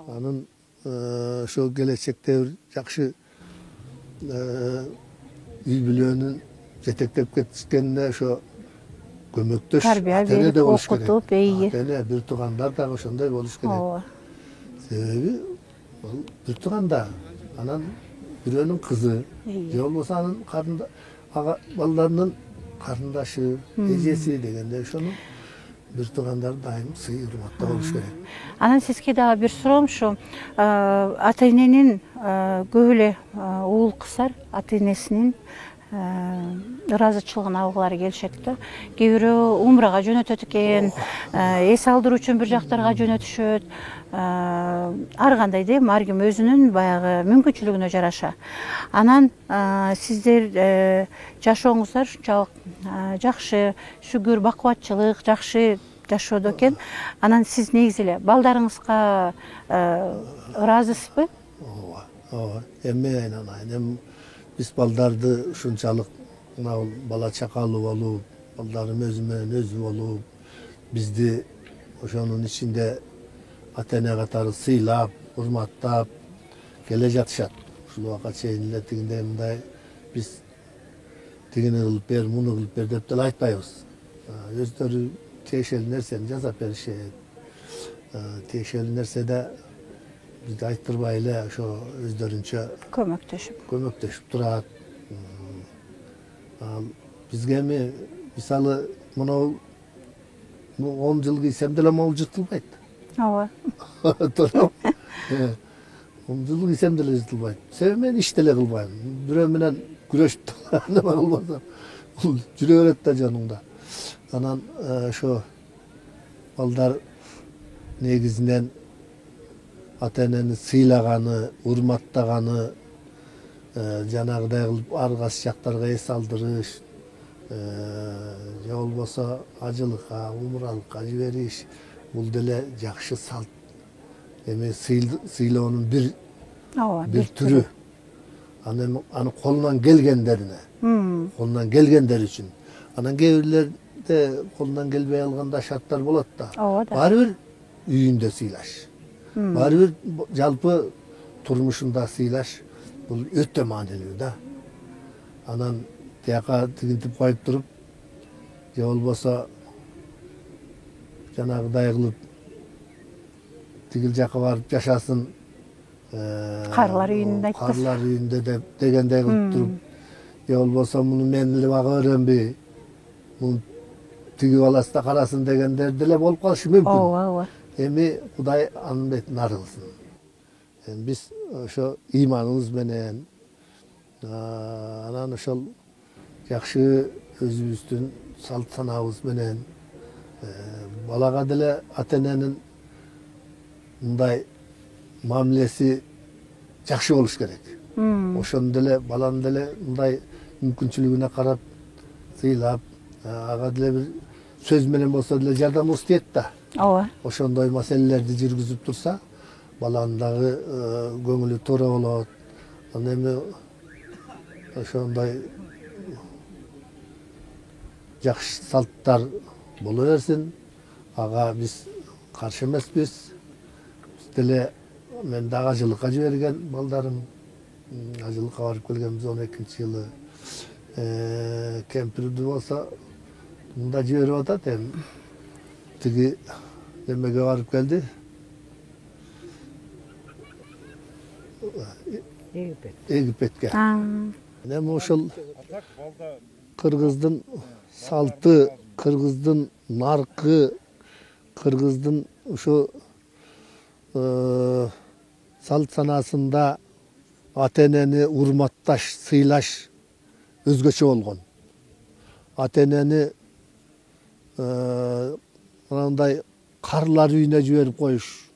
анын ошо келечекте бир жакшы үй бүлөнүн жетектеп кетишкенине ошо көмөктөш тарбия берип, окутуп, ата-эне, бир туугандар дагы ошондой болуш керек. Себеби бул бир тууганда, анан бирөөнүн кызы, же болбосо анын балдарынын карындашы, эжеси дегенде ошону бир туугандар дайым сый урматта болуш керек. Анан сизге дагы бир суроом ушу, ата-эненин көп эле уул кыздар ата-энесинин ыраазычылыгын алгылары келишет да. Кээ бирөө умрага жөнөтөт экен, эс алдыруу үчүн бир жактарга жөнөтүшөт. Ар кандай дейм, ар ким өзүнүн баягы мүмкүнчүлүгүнө жараша. Анан сиздер жашооңуздар ушунчалык жакшы, шүгүр, бакубатчылык, жакшы жашоодо экен. Анан сиз негизи эле балдарыңызга ыраазысызбы? Ооба. Эми айнанайын. Биз балдарды ушунчалык мына бала чакалуу болуп, балдарым өзү менен өзү болуп, бизди ошонун ичинде ата-эне катары сыйлап, урматтап келе жатышат. Ушул убакка чейин эле тигиндей мындай биз тигини кылып бер, муну кылып бер деп деле айтпайбыз. Өздөрү тиешелүү нерсени жасап беришет. Тиешелүү нерседе бизди айттырбай эле ошо өздөрүнчө көмөктөшүп турат. Бизге эми мисалы мынау 10 жыл кийсем деле могул жыртылбайт. Ооба. Туура. Умдулук исем деле жытылбайт. Себеби мен иш деле кылбайм. Бирөө менен күрөшүп неме кылбасам, бул жүрө берет да жаныңда. Анан ошо балдар негизинен ата-энени сыйлаганы, урматтаганы, жанагыдай кылып ар кайсы жактарга эс алдырыш, же болбосо ажылыкка, умуралыкка жибериш, бул деле жакшы салт. Эми сыйлоонун бир түрү. Аны колунан келгендерине, колунан келгендер үчүн. Анан кээ бирлерде колунан келбей алганда шарттар болот да. Баары бир үйүндө сыйлаш. Баары бир жалпы турмушунда сыйлаш. Бул өтө маанилүү да. Анан тияка тигинтип коюп туруп, же болбосо жанагыдай кылып тигил жака барып жашасын, Карлар үйүндө айттыңыз. Карлар үйүндө дегендей кылып туруп, же болбосо муну мен эле бага беремби, муну тиги баласы да карасын дегендер деле болуп калышы мүмкүн. Ооба. Эми Кудай анын бетин ары кылсын. Биз ошо ыйманыбыз менен, анан ошол жакшы өзүбүздүн салт санаабыз менен балага деле ата-эненин мындай мамилеси жакшы болуш керек. Ошону деле баланын деле мындай мүмкүнчүлүгүнө карап сыйлап, ага деле бир сөз менен болсо деле жардамыбыз тиет да. Ооба. Ошондой маселелерди жүргүзүп турса, баланын дагы көңүлү туура болот. Анан эми ошондой жакшы салттар боло берсин. Ага биз каршы эмеспиз. Биз деле мен дагы ажылыкка жиберген балдарым. Ажылыкка барып келгенбиз 12-жылы. Кемпирди болсо мында жиберип атат эми. Тиги немеге барып келди. Египетке. Эми ошол кыргыздын салты, кыргыздын наркы, кыргыздын ошо салт санасында ата-энени урматташ, сыйлаш өзгөчө болгон. Ата-энени мындай карлар үйүнө жиберип коюш.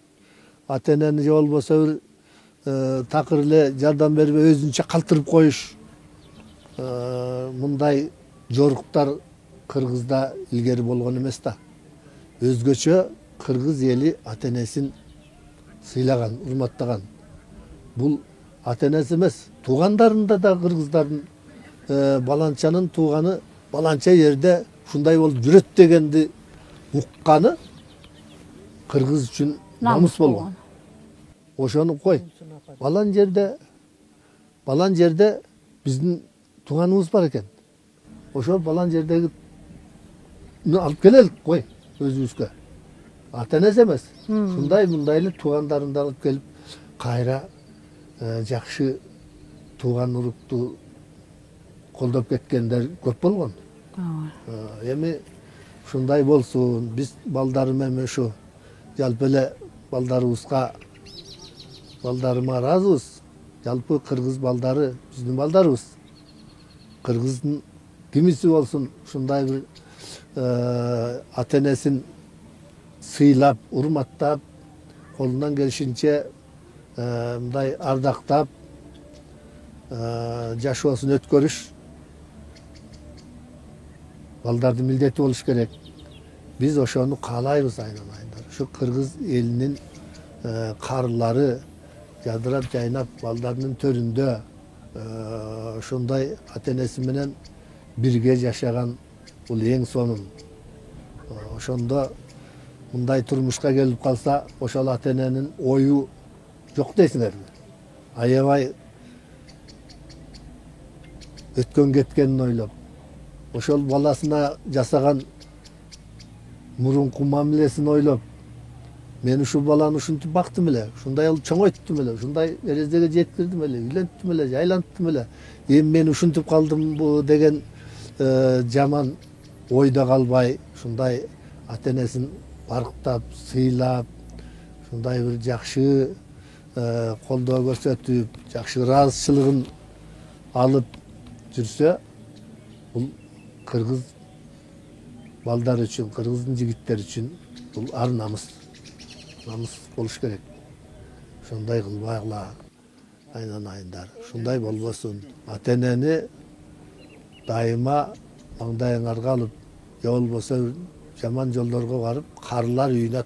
Ата-энени же болбосо бир такыр эле жардам бербей өзүнчө калтырып коюш. Мындай жоруктар Кыргызда илгери болгон эмес да. Өзгөчө кыргыз эли ата-энесин сыйлаган, урматтаган. Бул ата-энеси эмес, туугандарында да кыргыздардын баланчанын тууганы баланча жерде ушундай болуп жүрөт дегенди укканы кыргыз үчүн намус болгон. Ошону кой. Балан жерде биздин тууганыбыз бар экен. Ошол балан жердеги алып келелик кой өзүбүзгө. Ата-энеси эмес. Мындай эле туугандарымды алып келип кайра жакшы тууган урукту колдоп кеткендер көп болгон. Эми ушундай болсун. Биз балдарым эми ушу жалпы эле балдарыбызга балдарыма ыраазыбыз. Жалпы кыргыз балдары биздин балдарыбыз. Кыргыздын кимиси болсун ушундай бир ата-энесин сыйлап, урматтап, колунан келишинче мындай ардактап жашоосун өткөрүш балдардын милдети болуш керек. Биз ошону каалайбыз айнала-айндар. Ушу кыргыз элинин карлары жадырап жайнап балдарынын төрүндө ошондой ата-энеси менен бирге жашаган бул эң сонун. Ошондо мындай турмушка келип калса, ошол ата-эненин ою жок дейсиңерби? Аябай өткөн кеткенин ойлоп, ошол баласына жасаган мурунку мамилесин ойлоп, мен ушул баланы ушинтип бактым эле, ушундай кылып чоңойттум эле, ушундай эрезеге жеткирдим эле, үйлөнттүм эле, жайланттым эле. Эми мен ушинтип калдым деген жаман ойдо калбай, ушундай ата-энесин барктап, сыйлап, ушундай бир жакшы колдоо көрсөтүп, жакшы ыраазычылыгын алып жүрсө, бул кыргыз балдар үчүн, кыргыздын жигиттери үчүн бул ар намыс болуш керек. Ошондой кылбагыла айнанайындар. Ушундай болбосун. Ата-энени дайыма маңдайыңарга алып, же болбосо жаман жолдорго барып, карылар үйүнө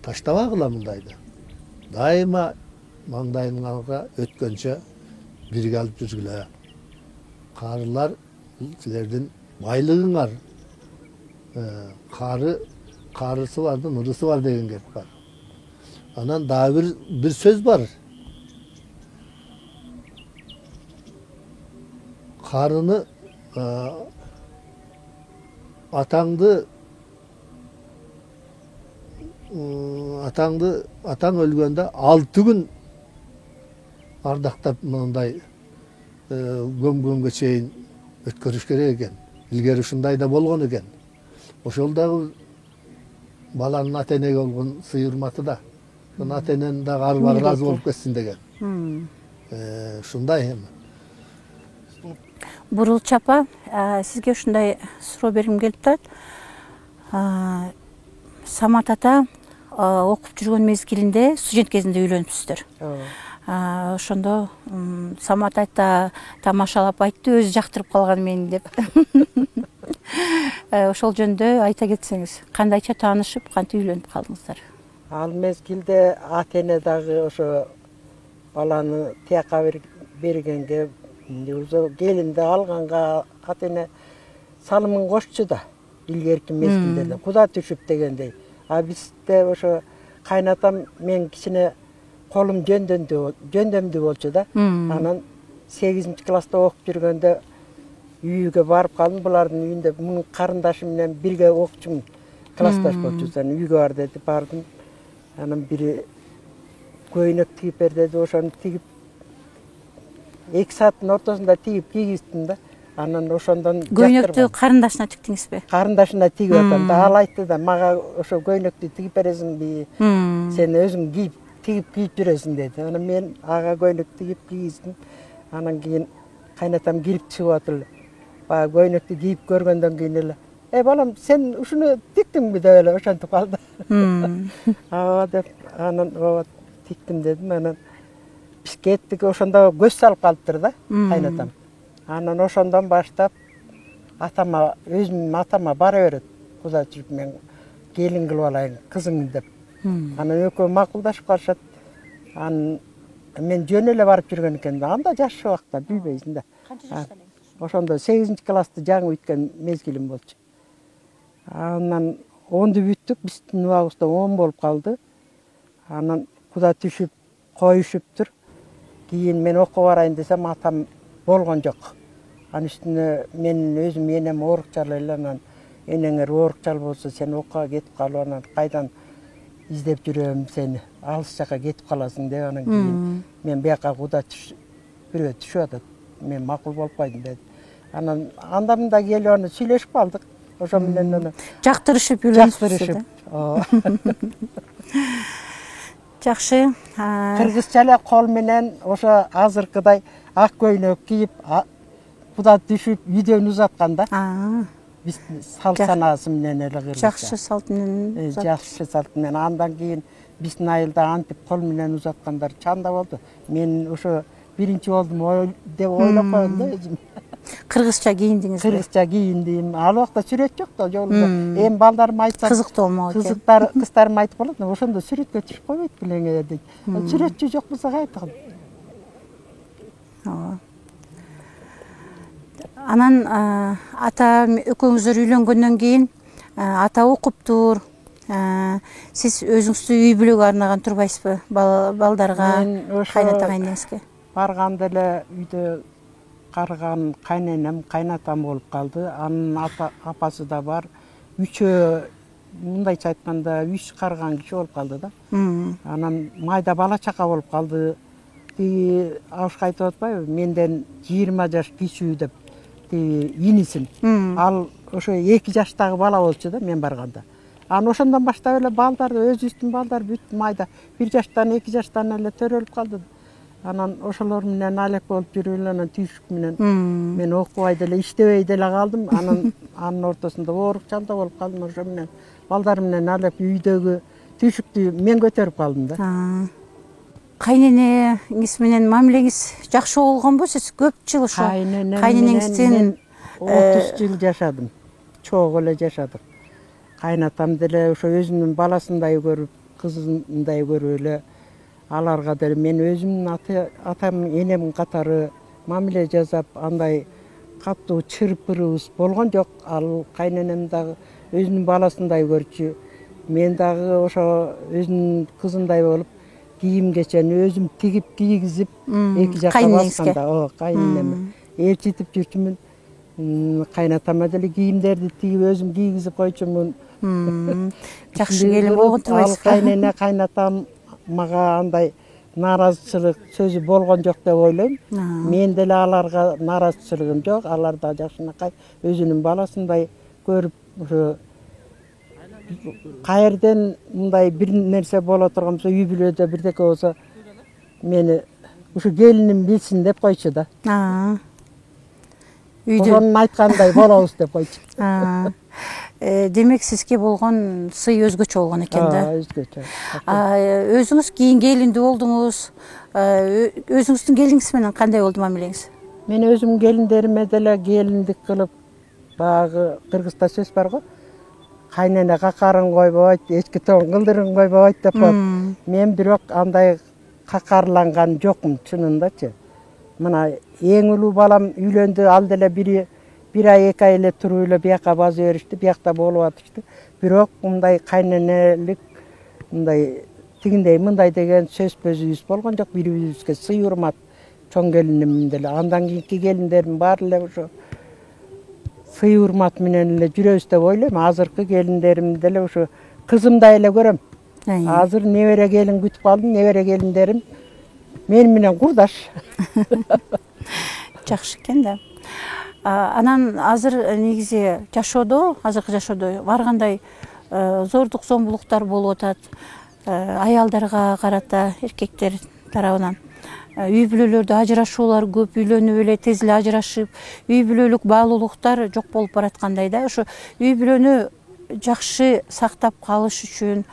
таштабагыла мындайды. Дайыма маңдайыңарга өткөнчө бирге алып жүргүлө. Карылар силердин байлыгыңар. Карысы бардын ырысы бар деген кеп бар. Анан дагы bir söz бар. Karını атаң өлгөндө 6 күн ардактап мындай көмгөнгө чейин өткөрүш керек экен. Илгери ушундай да болгон экен. Ошол дагы баланын ата-энеге болгон сый-урматы да. Ата-эненин дагы арбагы ыраазы болуп кетсин деген. Ушундай эми. Бурулчу апа, сизге ушундай суроо бергим келип турат. Самат ата окуп жүргөн мезгилинде студент кезинде үйлөнүпсүздөр. Ошондо Самат ата тамашалап айтты, өзү жактырып калган мени деп. Ошол жөнүндө айта кетсеңиз, кандайча таанышып, кантип үйлөнүп калдыңыздар? Ал мезгилде ата-эне дагы ошо баланы тияка бергенге, келинди алганга ата-эне салымын кошчу да, илгерки мезгилдерде куда түшүп дегендей. А бизде ошо кайнатам мен кичине колум жөндөмдүү болчу да. Анан 8-класста окуп жүргөндө үйгө барып калдым. Булардын үйүндө мунун карындашым менен бирге окучумун. Классташ болчубуз. Анан үйгө бар деди, бардым. Анан бири көйнөк тигип бер деди, ошону тигип 2 сааттын ортосунда тигип кийгиздим да. Анан ошондон көйнөктү карындашына тиктиңизби? Карындашына тигип атам да. Ал айтты да, мага ошо көйнөктү тигип бересиңби? Сен өзүң тигип кийип жүрөсүң деди. Анан мен ага көйнөк тигип кийиздим. Анан кийин кайнатам кирип чыгып атыр. Баягы көйнөктү кийип көргөндөн кийин эле, балам, сен ушуну тиктиңби деп эле ошентип калды. Ооба деп, анан ооба тиктим дедим. Анан биз кеттик, ошондо көз салып калыптыр да кайнатам. Анан ошондон баштап өзүмдүн атама бара берет. Куда жүрүп мен келин кылып алайын кызың деп. Анан экөө макулдашып калышат. Анан мен жөн эле барып жүргөн экен. Анда жаш убакта билбейсиң да. Канча жашта элеңиз? Ошондо 8-классты жаңы бүткөн мезгилим болчу. Анан 10-ду бүттүк, биздин убагыбызда 10 болуп калды. Анан куда түшүп, коюшуптур. Кийин мен окуп барайын десем, атам болгон жок. Анын үстүнө мен өзүм энем оорукчал эле, анан энеңер оорукчал болсо сен окууга кетип калып, анан кайдан издеп жүрөм сени, алыс жака кетип каласың деп. Анан кийин мен бияка куда бирөө түшүп атат. Мен макул болуп койдум деди. Анан анда мында келип аны сүйлөшүп калдык. Ошо менен аны жактырышып үйлөнүпсүздөр. Жакшы. Кыргызча эле кол менен ошо азыркыдай ак көйнөк кийип, куда түшүп үйдөн узатканда. Биздин салт санаасы менен эле кыргызча. Жакшы салт менен. Жакшы салт менен. Андан кийин биздин айылда антип кол менен узаткандар чанда болду. Мен ошо биринчи болдум деп ойлоп койдум да өзүм. Кыргызча кийиндиңизби? Кыргызча кийиндим. Ал убакта сүрөт жок да жолунда. Эми балдарым айтса, кызыктуу болмок экен. Кыздарым айтып калат, ошондо сүрөткө түшүп койбойт белең дейт. Сүрөтчү жок болсо кайтып. Анан ата экөөңүздөр үйлөнгөндөн кийин ата окуптур. Сиз өзүңүздү үй бүлөгө арнаган турбайсызбы? Балдарга, кайната кайнеңизге. Барганда эле үйдө карыган кайненем, кайнатам болуп калды. Анын апасы да бар. Үчөө, мындайча айтканда, 3 карыган киши болуп калды да. Анан майда бала чака болуп калды. Ауышка айтып атпайбы? Менден 20 жаш кичүү деп. Инисин. Ал ошо 2 жаштагы бала болчу да мен барганда. Анан ошондон баштап эле балдар өзүбүздүн балдар бүт майда 1 жаштан 2 жаштан эле төрөлүп калды. Анан ошолор менен алек болуп жүрүп эле анан түйшүк менен мен окубай деле иштебей деле калдым. Анын ортосунда оорукчан да болуп калдым. Ошо менен балдар менен алек үйдөгү түйшүктү мен көтөрүп калдым да. Кайненеңиз менен мамилеңиз жакшы болгонбу? Сиз көп жыл ошо кайненеңизден 30 жыл жашадым. Чогуу эле жашадык. Кайнатам деле ошо өзүнүн баласындай көрүп, кызындай көрүп эле аларга деле мен өзүмдүн атам, энем катары мамиле жасап, андай катуу чырпырыбыз болгон жок. Ал кайненем дагы өзүнүн баласындай көрчү. Мен дагы ошо өзүнүн кызындай болуп, кийим кечени өзүм тигип кийгизип, эки жакка басканда, кайненеме ээрчитип жүрчүмүн. Кайнатама деле кийимдерди тигип өзүм кийгизип койчумун. Жакшы келин болгон турбайсыз. Ал кайнене, кайнатам мага андай нааразычылык сөзү болгон жок деп ойлойм. Мен деле аларга нааразычылыгым жок. Алар да жакшынакай өзүнүн баласындай көрүп, ошо каерден мындай бир нерсе боло турган болсо, үй бүлөдө бирдеке болсо мени ушу келиним билсин деп койчу да. Ошонун айткандай болобуз деп койчу. Демек сизге болгон сый өзгөчө болгон экен да. Өзгөчө. Өзүңүз кийин келиндүү болдуңуз. Өзүңүздүн келиңиз менен кандай болду мамилеңиз? Мен өзүм келиндериме деле келиндик кылып, баягы кыргызда сөз бар го. Кайнене какарын койбойт, эчки тоң кылдырын койбойт деп коет. Мен бирок андай какарланган жокмун чынындачы. Мына эң улуу балам үйлөндү, ал деле бир ай 2 ай эле туруп эле бияка базы беришти, биякта болуп атышты. Бирок мындай кайненелик, мындай тигиндей мындай деген сөз көзүбүз болгон жок. Бири-бирибизге сый урмат, чоң келиним деле. Андан кийинки келиндерим баары эле ошо сый урмат менен эле жүрөбүз деп ойлойм. Азыркы келиндерим деле ошо кызымдай эле көрөм. Азыр небере келин күтүп калдым, небере келиндерим менен курдаш. Жакшы экен да. Анан азыр негизи жашоодо, азыркы жашоодо ар кандай зордук зомбулуктар болуп атат. Аялдарга карата эркектер тарабынан үй бүлөлөрдө ажырашуулар көп, үйлөнүп эле тез эле ажырашып, үй бүлөлүк баалуулуктар жок болуп бараткандай да. Ошо үй бүлөнү жакшы сактап калыш үчүн,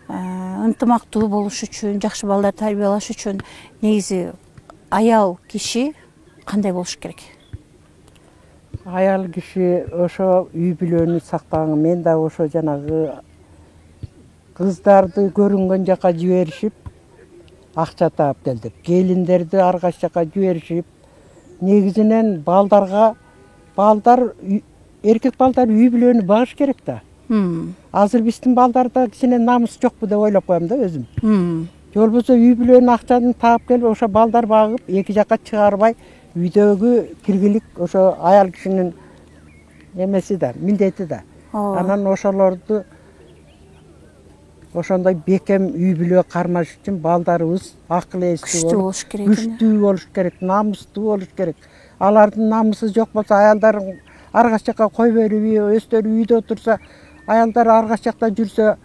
ынтымактуу болуш үчүн, жакшы балдар тарбиялаш үчүн негизи аял киши кандай болуш керек? Аял киши ошо үй бүлөнү сактаган. Мен да ошо жанагы кыздарды көрүнгөн жака жиберишип, акча таап келдик. Келиндерди ар кайсы жака жиберишип, негизинен эркек балдар үй бүлөнү багыш керек да. Азыр биздин балдарда кичине намыс жокпу деп ойлоп коем да өзүм. Же болбосо үй бүлөнүн акчаны таап келип, ошо балдар багып, эки жака чыгарбай, үйдөгү киргилик ошо аял кишинин эмеси да, милдети да. Анан ошолорду ошондой бекем үй бүлө кармаш үчүн балдарыбыз акыл эстүү болуш керек, күчтүү болуш керек, намыстуу болуш керек. Алардын намысы жок болсо, аялдарын ар кайсы жака кой берип, өздөрү үйдө отурса, аялдар ар кайсы жакта жүрсө,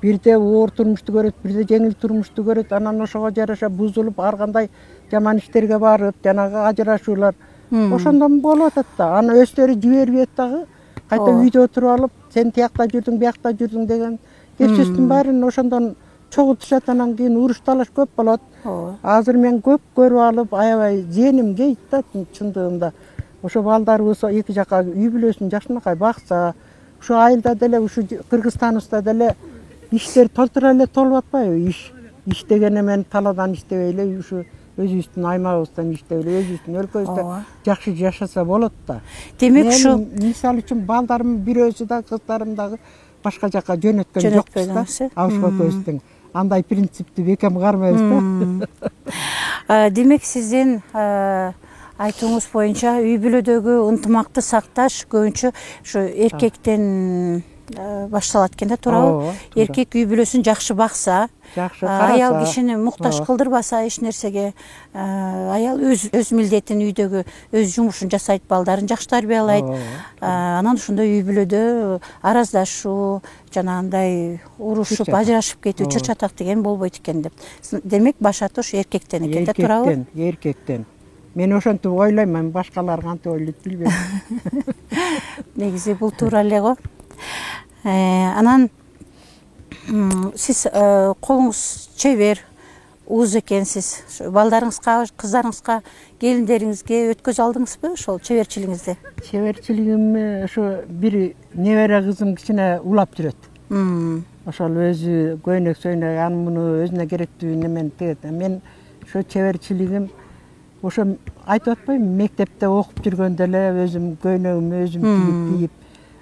бирде оор турмушту көрөт, бирде жеңил турмушту көрөт. Анан ошого жараша бузулуп, ар кандай жаман иштерге барып, жанагы ажырашуулар ошондон болуп атат да. Аны өздөрү жибербейт дагы, кайта үйдө отуруп алып, сен тиякта жүрдүң, биякта жүрдүң деген кеп сөздүн баарын ошондон чогултушат. Анан кийин уруш талаш көп болот. Азыр мен көп көрүп алып, аябай зээним кейт да чындыгында. Ошо балдарыбыз эки жака үй бүлөсүн жакшынакай бакса, ушу айылда деле, ушу Кыргызстаныбызда деле иштер толтура эле толуп атпайбы? Иш деген эмен талаадан иштебей эле, ушу өзүбүздүн аймагыбыздан иштеп эле, өзүбүздүн өлкөбүздө жакшы жашаса болот да. Демек ушу мисалы үчүн балдарым бирөөсү да, кыздарым дагы башка жака жөнөткөн жокпуз да. Алышка көздүң андай принципти бекем кармайбыз да. Демек сиздин айтууңуз боюнча үй бүлөдөгү ынтымакты сакташ көбүнчө ушу эркектен башталат экен да, туурабы? Эркек үй бүлөсүн жакшы бакса, аял кишини муктаж кылдырбаса эч нерсеге, аял өз милдетин, үйдөгү өз жумушун жасайт, балдарын жакшы тарбиялайт. Анан ошондой үй бүлөдө араздашуу, жанагындай урушуп, ажырашып кетүү, чыр-чатак деген болбойт экен деп. Демек баш аты ушу эркектен экен да, туурабы? Эркектен. Мен ошентип ойлоймун, башкалар кантип ойлойт билбейм. Негизи бул туура эле го. Анан сиз колуңуз чебер, ууз экенсиз. Балдарыңызга, кыздарыңызга, келиндериңизге өткөзө алдыңызбы ошол чеберчилигиңизди? Чеберчилигимди ошо бир небере кызым кичине улап жүрөт. Ошол өзү көйнөк сөйнөк, аны муну өзүнө керектүү немени тегет. Мен ошо чеберчилигим ошо айтып атпайбы, мектепте окуп жүргөндө эле өзүм көйнөгүмдү өзүм кийип,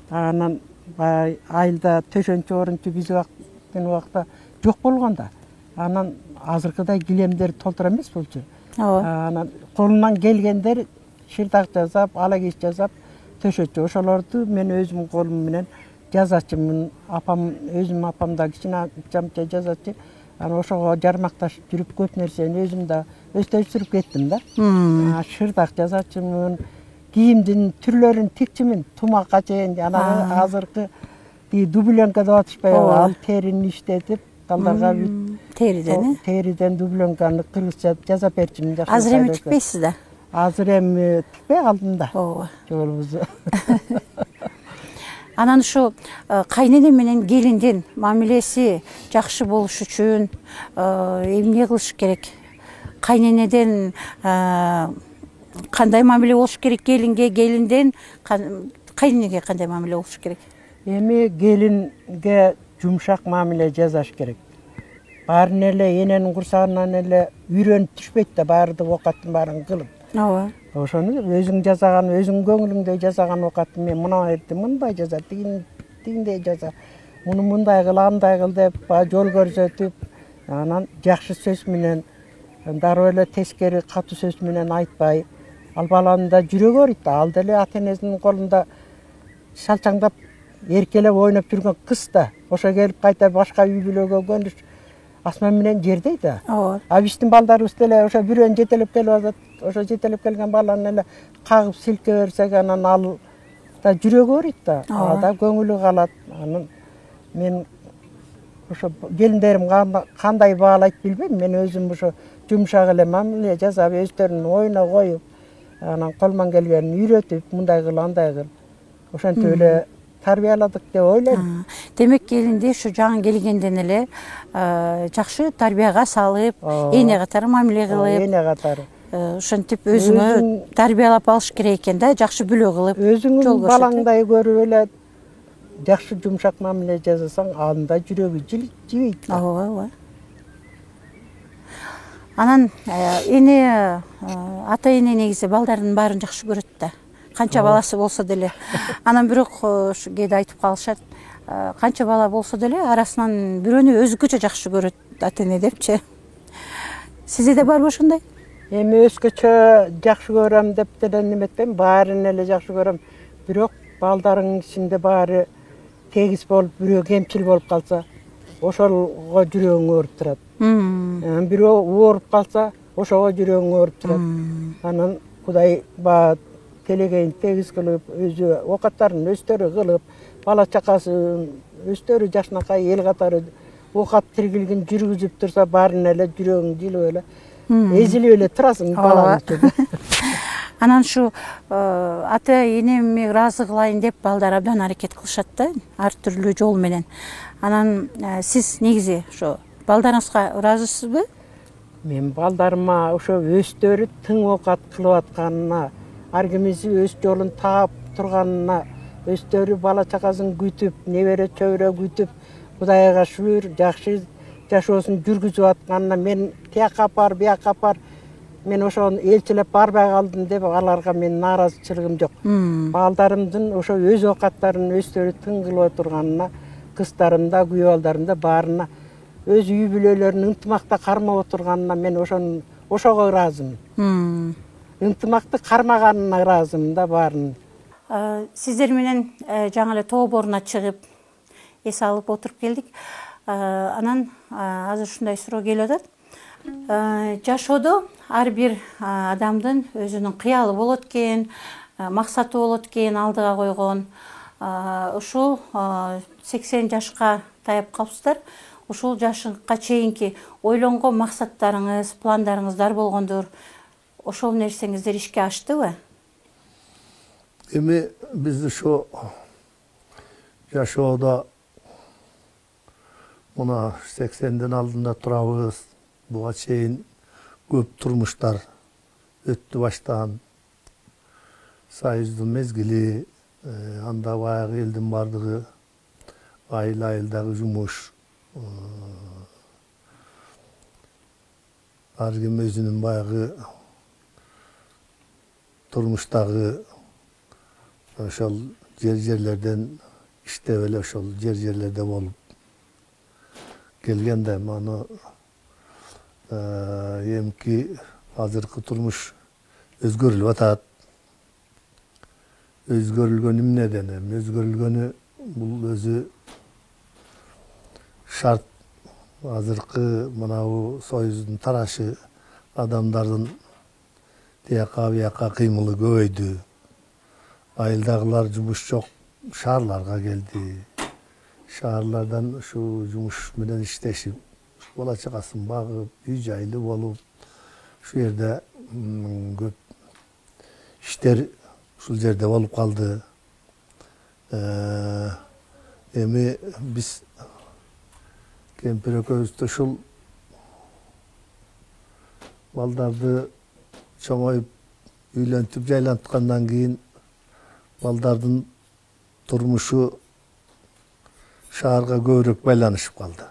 анан айылда төшөнчү орунчу биз убакта жок болгондо, анан азыркыдай килемдер толтура эмес болчу. Анан колунан келгендер шырдак жасап, алагеш жасап төшөчү. Ошолорду мен өзүм колум менен жазачымын. Өзүм апам да кичине жамча жазачы. Анан ошого жармакташып жүрүп көп нерсени өзүм да өстөштүрүп кеттим да. Шырдак жазачымын, кийимдин түрлөрүн тикчимин, тумакка чейин. Анан азыркы дубленка деп атышпайбы, ал терини иштетип, балдарга териден дубленканы кыргызча жазап берчимин. Азыр эми тикпейсиз да? Азыр эми тикпей калдым да. Жолубузду. Анан ушу кайнене менен келиндин мамилеси жакшы болуш үчүн эмне кылыш керек? Кайненеден кандай мамиле болуш керек келинге, келинден кайненеге кандай мамиле болуш керек? Эми келинге жумшак мамиле жасаш керек. Баарын эле эненин курсагынан эле үйрөнүп түшпөйт да, баардык оокаттын баарын кылып. Ооба. Ошону өзүң жасаган, өзүң көңүлүңдөй жасаган оокатты мен мындай жаза, тигиндей жаза, муну мындай кыл, андай кыл деп жол көрсөтүп, анан жакшы сөз менен, дароо эле тескери катуу сөз менен айтпай, ал баланын да жүрөгү ооруйт да. Ал деле ата энесинин колунда шалчаңдап, эркелеп ойноп жүргөн кыз да, ошо келип кайта башка үй бүлөгө көнүш асман менен жердей да. А биздин балдарыбыз деле ошо бирөөнү жетелеп келип атат. Ошо жетелеп келген баланы эле кагып силке берсек, анан ал да жүрөгү ооруйт да. Ал да көңүлү калат. Анан мен ошо келиндерим кандай баалайт билбейм. Мен өзүм ошо жумшак эле мамиле жасап, өздөрүн оюна коюп, анан колуман келгенин үйрөтүп, мындай кыл, андай кыл. Ошентип эле тарбияладык деп ойлойм. Демек келинди ушу жаңы келгенден эле жакшы тарбияга салып, эне катары мамиле кылып, эне катары ошентип өзүңө тарбиялап алыш керек экен да, жакшы бүлө кылып. Өзүңүн балаңдай көрүп эле жакшы жумшак мамиле жасасаң, анда жүрөгү жибейт. Ооба. Анан эне, ата эне негизи балдардын баарын жакшы көрөт да. Канча баласы болсо деле. Анан бирок кээде айтып калышат, канча бала болсо деле арасынан бирөөнү өзгөчө жакшы көрөт ата эне депчи. Сизде да барбы ошондой? Эми өзгөчө жакшы көрөм деп деле неметпейм, баарын эле жакшы көрөм. Бирок балдарыңдын ичинде баары тегиз болуп, бирөө кемчил болуп калса, ошого жүрөгүң ооруп турат. Бирөө ооруп калса, ошого жүрөгүң ооруп турат. Анан Кудай келегейин тегиз кылып, өзү оокаттарын өздөрү кылып, бала чакасын өздөрү жашынакай эл катары оокат тиргилигин жүргүзүп турса, баарын эле жүрөгүң жылып эле, эзилип эле турасың балаңды. Анан ушу ата энеми ыраазы кылайын деп балдар абдан аракет кылышат да, ар түрлүү жол менен. Анан сиз негизи ошо балдарыңызга ыраазысызбы? Мен балдарыма ошо өздөрү тың оокат кылып атканына, ар кимиси өз жолун таап турганына, өздөрү бала чакасын күтүп, небере чөбүрө күтүп, Кудайга шүгүр жакшы жашоосун жүргүзүп атканына, мен тияка апар, бияка апар, мен ошону элчилеп барбай калдым деп аларга мен нааразычылыгым жок. Балдарымдын ошо өз оокаттарын өздөрү тың кылып отурганына, кыздарым да, күйөө балдарым да баарына өз үй бүлөлөрүн ынтымакта кармап отурганына мен ошого ыраазымын. Ынтымакты кармаганына ыраазымын да баарынын. Сиздер менен жаңы эле тоо боруна чыгып, эс алып отуруп келдик. Анан азыр ушундай суроо келип атат. Жашоодо ар бир адамдын өзүнүн кыялы болот экен, максаты болот экен алдыга койгон. Ушул 80 жашка таяп калыпсыздар. Ушул жашка чейинки ойлонгон максаттарыңыз, пландарыңыздар болгондур. Ошол нерсеңиздер ишке аштыбы? Эми биз ушу жашоодо мына 80ден алдында турабыз. Буга чейин көп турмуштар өттү баштан. Союздун мезгили, анда баягы элдин бардыгы айыл-айылдагы жумуш. Ар ким өзүнүн баягы турмуштагы ошол жерлерден иштеп эле ошол жерлерде болуп келгенде маны эмки азыркы турмуш өзгөрүлүп атат. Өзгөрүлгөнү эмнеден? Өзгөрүлгөнү бул өзү шарт. Азыркы мынабу союздун тарашы адамдардын тияка бияка кыймылы көбөйдү. Айылдагылар жумуш жок, шаарларга келди. Шаарлардан ушу жумуш менен иштешип, бала чагасын багып, үй жайлы болуп, ушул жерде көп иштер ушул жерде болуп калды. Эми биз кемпир экөөбүз ушул балдарды чоңоюп, үйлөнтүп жайланткандан кийин балдардын турмушу шаарга көбүрөөк байланышып калды.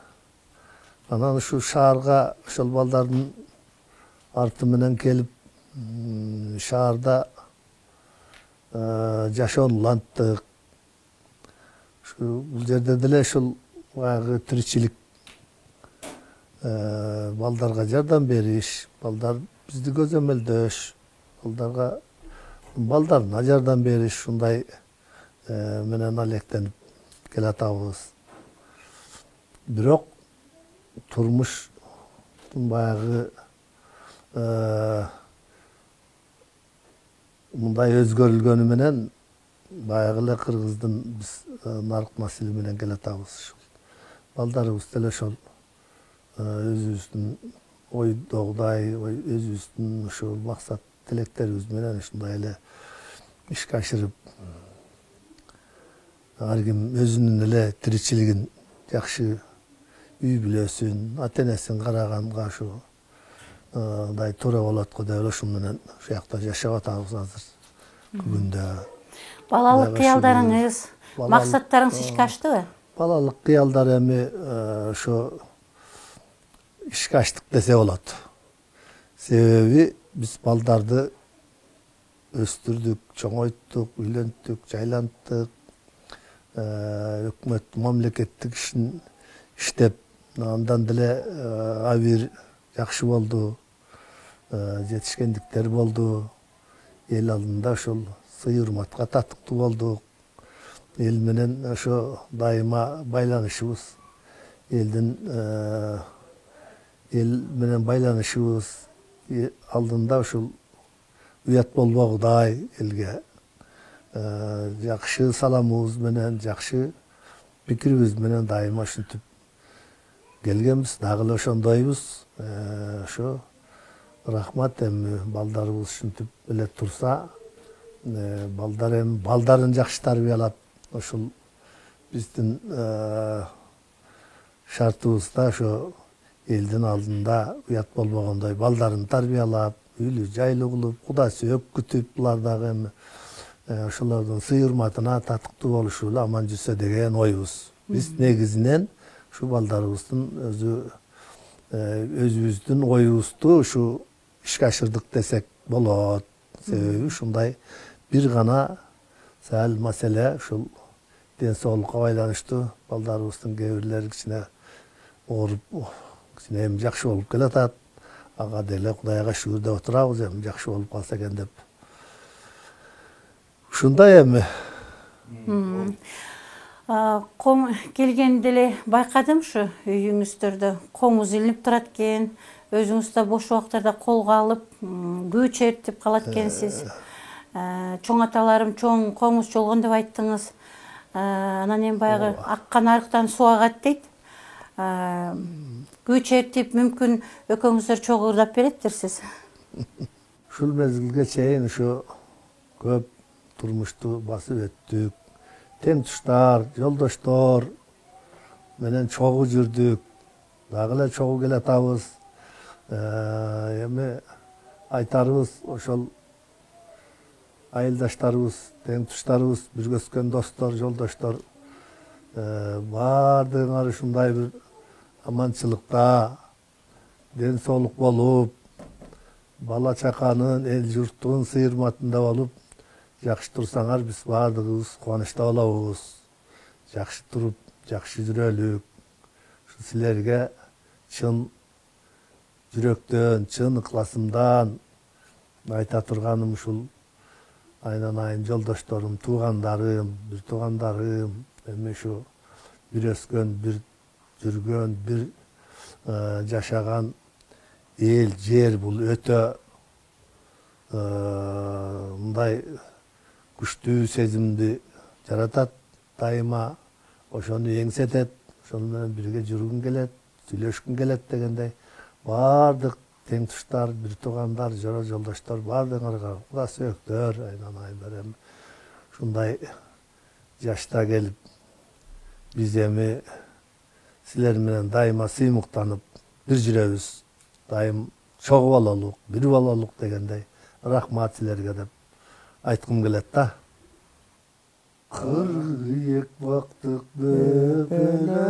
Анан ушу шаарга ошол балдардын арты менен келип, шаарда жашоону уланттык. Бул жерде деле ушул баягы тиричилик, балдарга жардам бериш, балдар бизди көзөмөлдөш, балдарына жардам бериш, ушундай менен алектенип келатабыз. Бирок турмуштун баягы мындай өзгөрүлгөнү менен баягы эле кыргыздын биз нарык маселе менен келатабыз. Балдарыбыз деле ошол өзүбүздүн ойдогудай, өзүбүздүн ошол максат тилектерибиз менен ушундай эле ишке ашырып, ар ким өзүнүн эле тиричилигин жакшы үй бүлөсүн, ата-энесин караганга ушундай туура болот го деп ошол менен ушул жакта жашап атабыз азыр күндө. Балалык кыялдарыңыз, максаттарыңыз ишке аштыбы? Балалык кыялдар эми ошо ишке аштык десе болот. Себеби биз балдарды өстүрдүк, чоңойттук, үйлөнттүк, жайланттык. Өкмөт мамлекеттик ишин иштеп, андан деле абир жакшы болду. Жетишкендиктер болду. Эл алдында ошол сый-урматка татыктуу болдук. Эл менен ошо дайыма байланышыбыз, эл менен байланышыбыз алдында ушул уят болбогудай элге жакшы саламыбыз менен, жакшы пикирибиз менен дайыма ушинтип келгенбиз, дагы эле ошондойбуз. Ошо рахмат, эми балдарыбыз ушинтип эле турса, балдар эми балдарын жакшы тарбиялап, ошол биздин шартыбызда ошо элдин алдында уят болбогондой балдарын тарбиялап, үйлүү жайлуу кылып, кудай сөөк күтүп, булар дагы эми ошолордун сый-урматына татыктуу болушу эле аман жүрсө деген ойбуз. Биз негизинен ушу балдарыбыздын өзүбүздүн оюбузду ушу ишке ашырдык десек болот. Себеби ушундай бир гана сәл маселе ушул ден соолукка байланыштуу. Балдарыбыздын кээ бирлери кичине ооруп, кичине эми жакшы болуп келатат. Ага деле Кудайга шүгүр деп отурабыз, эми жакшы болуп калса экен деп. Ушундай эми. Келгенде эле байкадым ушу үйүңүздөрдө комуз илинип турат экен. Өзүңүз да бош убактарда колго алып, күү чертип калат экенсиз. Чоң аталарым чоң комуз чолгон деп айттыңыз. Анан эми баягы аккан арыктан суу агат дейт. Күү чертип мүмкүн экөөңүздөр чогурдап береттерсиз. Ушул мезгилге чейин ушу көп турмушту басып өттүк. Тең туштар, жолдоштор менен чогуу жүрдүк. Дагы эле чогуу келатабыз. Эми айтарыбыз ошол айылдаштарыбыз, тең туштарыбыз, бирге өскөн достор, жолдоштор баардыгыңар ушундай бир аманчылыкта, ден соолук болуп, бала чаканын, эл журттун сыйырматында болуп, жакшы турсаңар биз баардыгыбыз кубанычта болобуз. Жакшы туруп, жакшы жүрөлүк. Силерге чын жүрөктөн, чын ыкласымдан айта турганым ушул айнанайын жолдошторум, туугандарым, бир туугандарым, эми ушу бир өскөн, бир жүргөн, бир жашаган эл, жер бул өтө мындай күчтүү сезимди жаратат, дайыма ошону эңсетет, ошону менен бирге жүргүн келет, сүйлөшкүн келет дегендей баардык тең туштар, бир туугандар, жора жолдоштор баардыгыңарга куда сөөктөр, айнанайын берем. Ушундай жашта келип, биз эми силер менен дайыма сыймыктанып бир жүрөбүз. Дайым чогуу бололук, бир бололук дегендей. Рахмат силерге деп айткым келет да. Кыргыйык бактык бөбөлөр,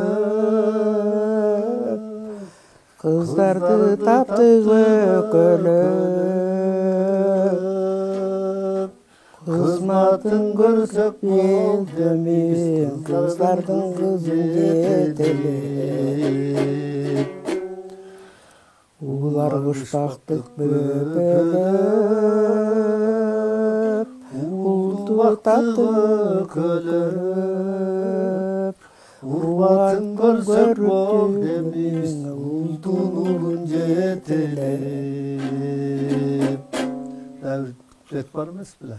кыздарды таптык өкөлөп, кызматын көрсөк болдумин, кыздардын кызын жетелеп. Улар куштактык бөбөлөп, улду таптык өкөлөп, урбатын көрсөк болдумин, улдун улун жетелеп. Сөз бар эмес беле?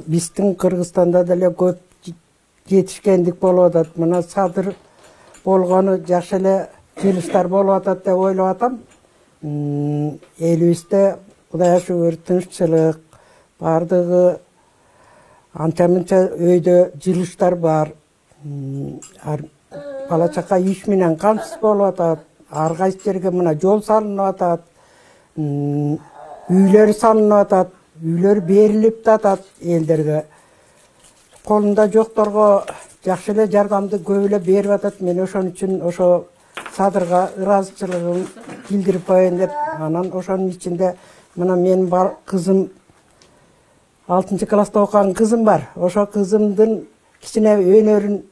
Биздин Кыргызстанда деле көп жетишкендик болуп атат. Мына садыр болгону жакшы эле жылыштар болуп атат деп ойлоп атам. Элибизде Кудайга шүгүр тынччылык, бардыгы анча-мынча өйдө жылыштар бар. Бала чака иш менен камсыз болуп атат. Ар кайсы жерге мына жол салынып атат. Үйлөр салынып атат. Үйлөр берилип атат элдерге. Колунда жокторго жакшы эле жардамды көп эле берип атат. Мен ошон үчүн ошо садырга ыраазычылыгым билдирип коеюн деп, анан ошонун ичинде мына менин кызым 6-класста окуган кызым бар. Ошо кызымдын кичине өнөрүн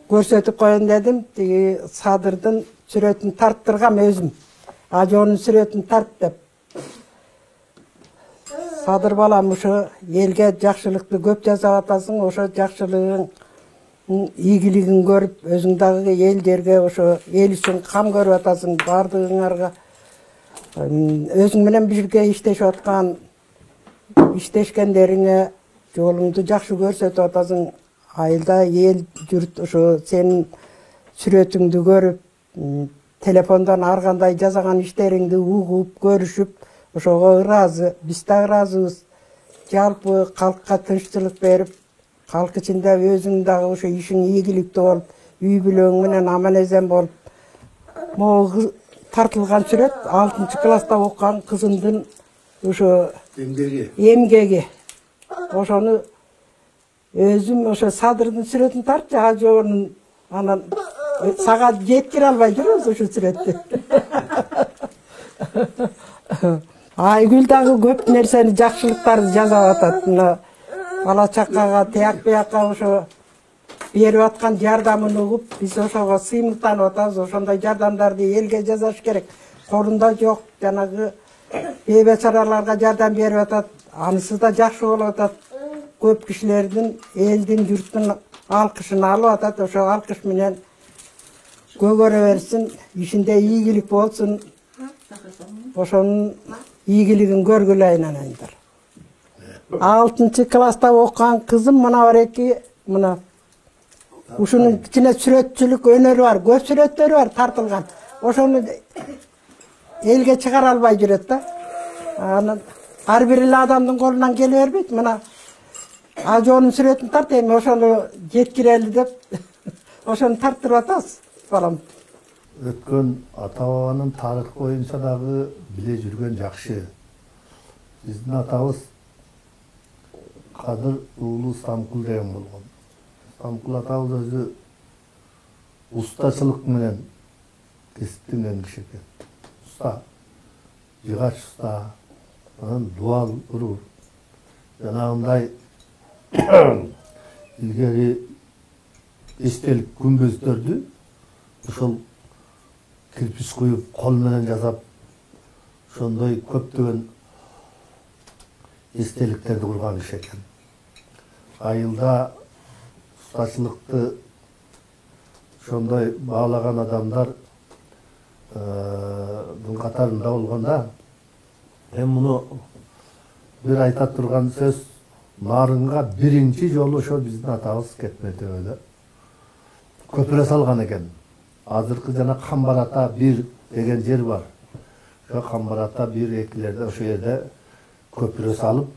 көрсөтүп коеюн дедим. Тиги садырдын сүрөтүн тарттыргам өзүм. Ажоонун сүрөтүн тарт деп. Садыр балам, ошо элге жакшылыкты көп жасап атасың, ошо жакшылыгың, ийгилигин көрүп, өзүң дагы элдерге ошо эл үчүн кам көрүп атасың, бардыгыңарга өзүң менен бирге иштешип аткан иштешкендериңе жолуңду жакшы көрсөтүп атасың. Айылда эл жұрт ошо сенин сүрөтүңдү көрүп, телефондан ар кандай жасаган иштериңди угуп, көрүшүп, ошого ыраазы, биз да ыраазыбыз. Жалпы калкка тынччылык берип, калк ичинде өзүң дагы ошо ишиң ийгиликтүү болуп, үй бүлөң менен аман-эсен болуп, могу тартылган сүрөт 6-класста окуган кызымдын ошо эмгеги. Ошону өзүм ошо Садырдын сүрөтүн тартчы, ажоонун анан сага жеткире албай жүрөбүз ошо сүрөттү. Айгүл дагы көп нерсени жакшылыктарды жасап атат. Мына бала чакага тияк бияка ошо берип аткан жардамын угуп, биз ошого сыймыктанып атабыз. Ошондой жардамдарды элге жасаш керек. Колунда жок жанагы бейбечараларга жардам берип атат. Анысы да жакшы болуп атат. Көп кишилердин, элдин, журттун алкышын алып атат. Ошо алкыш менен көгөрө берсин, ишинде ийгилик болсун. Ошонун ийгилигин көргүлө айнанаңдар. 6-класста окуган кызым мына бареки, мына ушунун ичине сүрөтчүлүк өнөрү бар, көп сүрөттөрү бар тартылган. Ошону элге чыгара албай жүрөт да. Анан ар бир эле адамдын колунан келе бербейт. Мына ажоонун сүрөтүн тарт, эми ошону жеткирели деп ошону тарттырып атабыз, балам. Өткөн ата-бабанын тарых боюнча дагы биле жүргөн жакшы. Биздин атабыз Кадыр уулу Самкул деген болгон. Самкул атабыз өзү устачылык менен кесиптенген киши экен. Уста, жыгач уста, анан дуал урур. Жанагындай илгери эстелик күмбөздөрдү ошол кирпич куюп, кол менен жасап, ошондой көптөгөн эстеликтерди курган киши экен. Айылда устачылыкты ошондой баалаган адамдар катарында болгонда, эми муну бир айта турган сөз, нарынга биринчи жолу ошо биздин атабыз кетмете эле көпүрө салган экен. Азыркы жана Камбарата 1 деген жер бар. Ошо Камбарата 1-2-лерде ошо жерде көпүрө салып,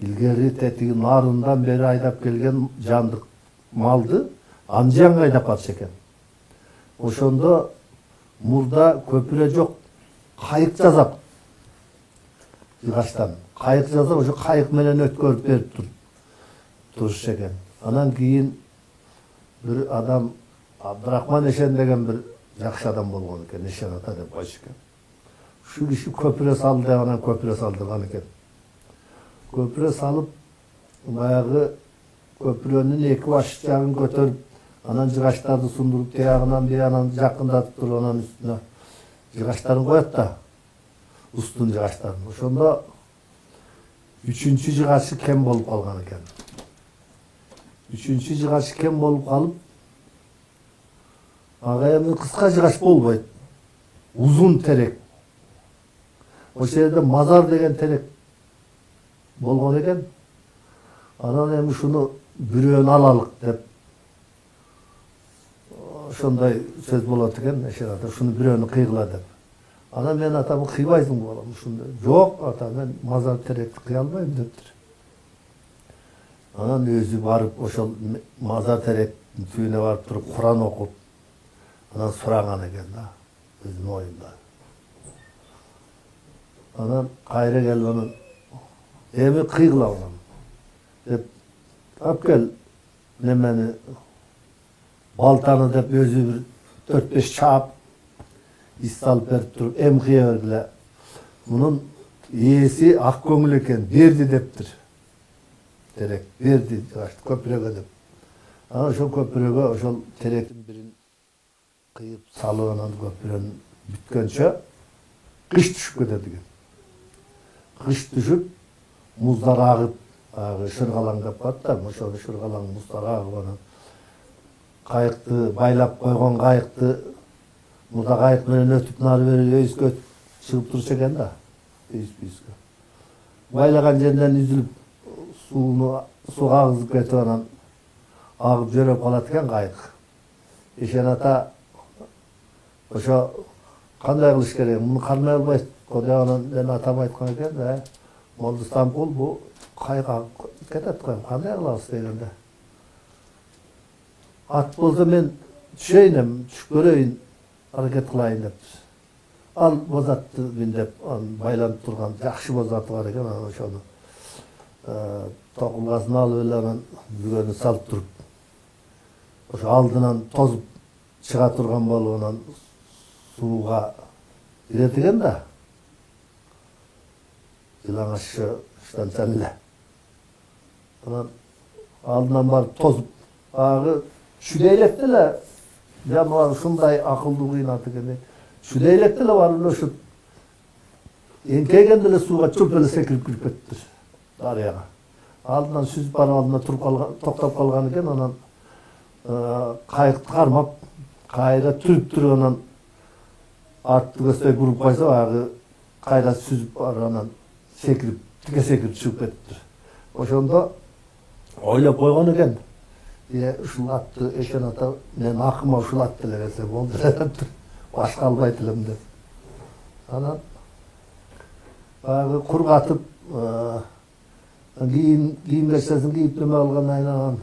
илгери тетиги нарындан бери айдап келген жандык малды Анжанга айдап барчу экен. Ошондо мурда көпүрө жок, кайык жасап, жыгачтан кайык жасап, ошо кайык менен өткөрүп берип турушчу экен. Анан кийин бир адам Абдрахман Эшен деген бир жакшы адам болгон экен, Эшен ата деп койчу экен. Ушу киши көпүрө салды деп анан көпүрө салдырган экен. Көпүрө салып, баягы көпүрөнүн эки баш жагын көтөрүп, анан жыгачтарды сундуруп, тиягынан биягынан жакындатып туруп, анан үстүнө жыгачтарын коет да, устун жыгачтарын. Ошондо 3-чү жыгачы кем болуп калган экен. 3-чү жыгачы кем болуп калып, ага эми кыска жыгач болбойт. Узун терек. Ошол жерде мазар деген терек болгон экен. Анан эми ушуну бирөөнү алалык деп ошондой сөз болот экен, Эшен ата, ушуну бирөөнү кыйгыла деп. Анан мен атам, кыйбайсың балам ушунду. Жок ата, мен мазар теректи кыя албайм дептир. Анан өзү барып ошол мазар теректин түбүнө барып туруп Куран окуп, анан сураган экен да, өзүнүн оюнда. Анан кайра келип анан эми кыйгыла балам деп, апкел немени балтаны деп өзү бир 4-5 чаап ис салып берип туруп, эми кыя бергиле. Мунун ээси ак көңүл экен, берди дептир. Терек берди көпүрөгө деп. Анан ошол көпүрөгө ошол теректин бирин кыйып салып, анан көпүрөнү бүткөнчө кыш түшүп кетет экен. Кыш түшүп, муздар агып, шыргалаңдап калат да, ошол шыргалаң муздар агып, анан кайыкты байлап койгон кайыкты мурда кайык менен өтүп нары бери өйүскө чыгып турчу экен да, өйүскө. Байлаган жерден үзүлүп suga agızıp ketip anан agıp jöröp kalat eken kayık. Eşen ata oşo kanday kılış керек, bunu karmay albayt. Kodağının ben atam aytkan eken de Moldu İstanbul bu kayığa ketet koyayım. Kanday kılabız degende. At bolsa men düşeyinem, düşüp göreyim, hareket kılayın deptir. Al bozatты мен деп байланып турган жакшы бозаты бар экен, анан ошону токулгасын алып эле анан бүгөнү салып туруп ошо алдынан тозуп чыга турган болуп анан сууга кирет экен да. Жылаң ашы станцияны эле. Анан алдынан барып тозуп агы шүдейлепти эле жаныбар ушундай акылдуу кыйнат экен. Şüdeyлекте эле барып эле ошо эңкейгенде эле сууга чөп эле секирип кирип кетиптир дарыяга. Алдынан сүзүп барып алдына туруп калган, токтоп калган экен, анан кайыкты кармап, кайра түрүп туруп анан артты көздөй буруп койсо агы кайра сүзүп барып анан секирип, тике секирип чыгып кетиптир. Ошондо ойлоп койгон экен. Ушул атты Эшен ата мен акыма ушул атты эле берсе болду деп. Başka albayt elem деп. Анан кургатып кийим кечесин кийип неме кылгандан кийин анан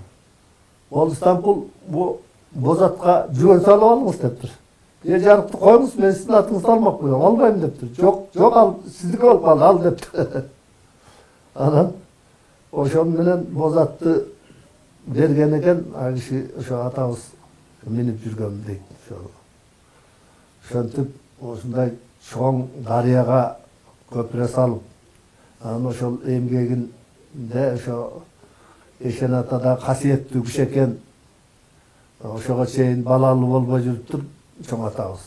Молду İstanbul bu бозатка жүгөн салып алыңыз дептир. Жарыкты коюңуз, мен сиздин атыңызды алмак болом, албайм дептир. Жок ал сиздики болуп калды, ал дептир. Анан ошон менен бозатты берген экен, ал киши ошо атабыз минип жүргөн дейт. Ошентип ушундай чоң дарыяга көпүрө салып, анан ошол эмгегинде ошо Эшен ата да касиеттүү киши экен. Ошого чейин балалуу болбой жүрүптүр чоң атабыз.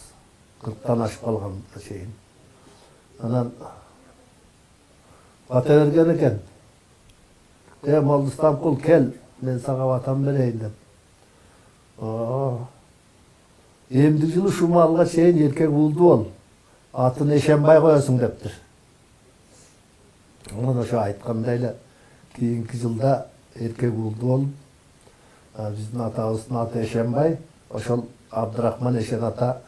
40-тан ашып калганга чейин. Анан бата берген экен. Молду İstanbul кел, мен сага батам берейин деп. Эмдик жылы ушул малга чейин эркек уулду бол. Атын Эшенбай коесуң дептир. Анан ошо айткандай эле кийинки жылда эркек уулду болуп, биздин атабыздын аты Эшенбай, ошол Абдырахман Эшен ата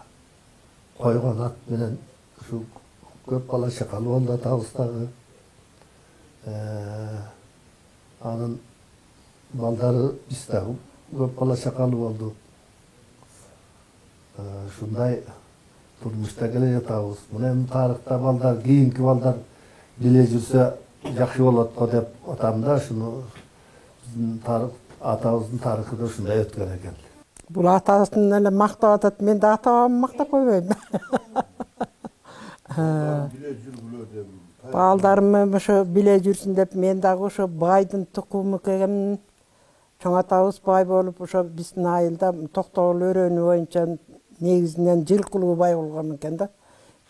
койгон ат менен ушул көп бала чакалы болду атабыз дагы. Анын балдары биз дагы көп бала чакалы болду. Шундай турмушта келе жатабыз. Мына эми тарыхта балдар, кийинки балдар биле жүрсө жакшы болот го деп атам да, ушуну биздин атабыздын тарыхы да ушундай өткөн экен. Бул атасын эле мактап атат, мен да атамды мактап койбойм. Балдарым ошо биле жүрсүн деп, мен дагы ошо байдын тукуму экенмин. Чоң атабыз бай болуп, ошо биздин айылда токтогул өрөөнү боюнча негизинен жылкылуу бай болгон экен да.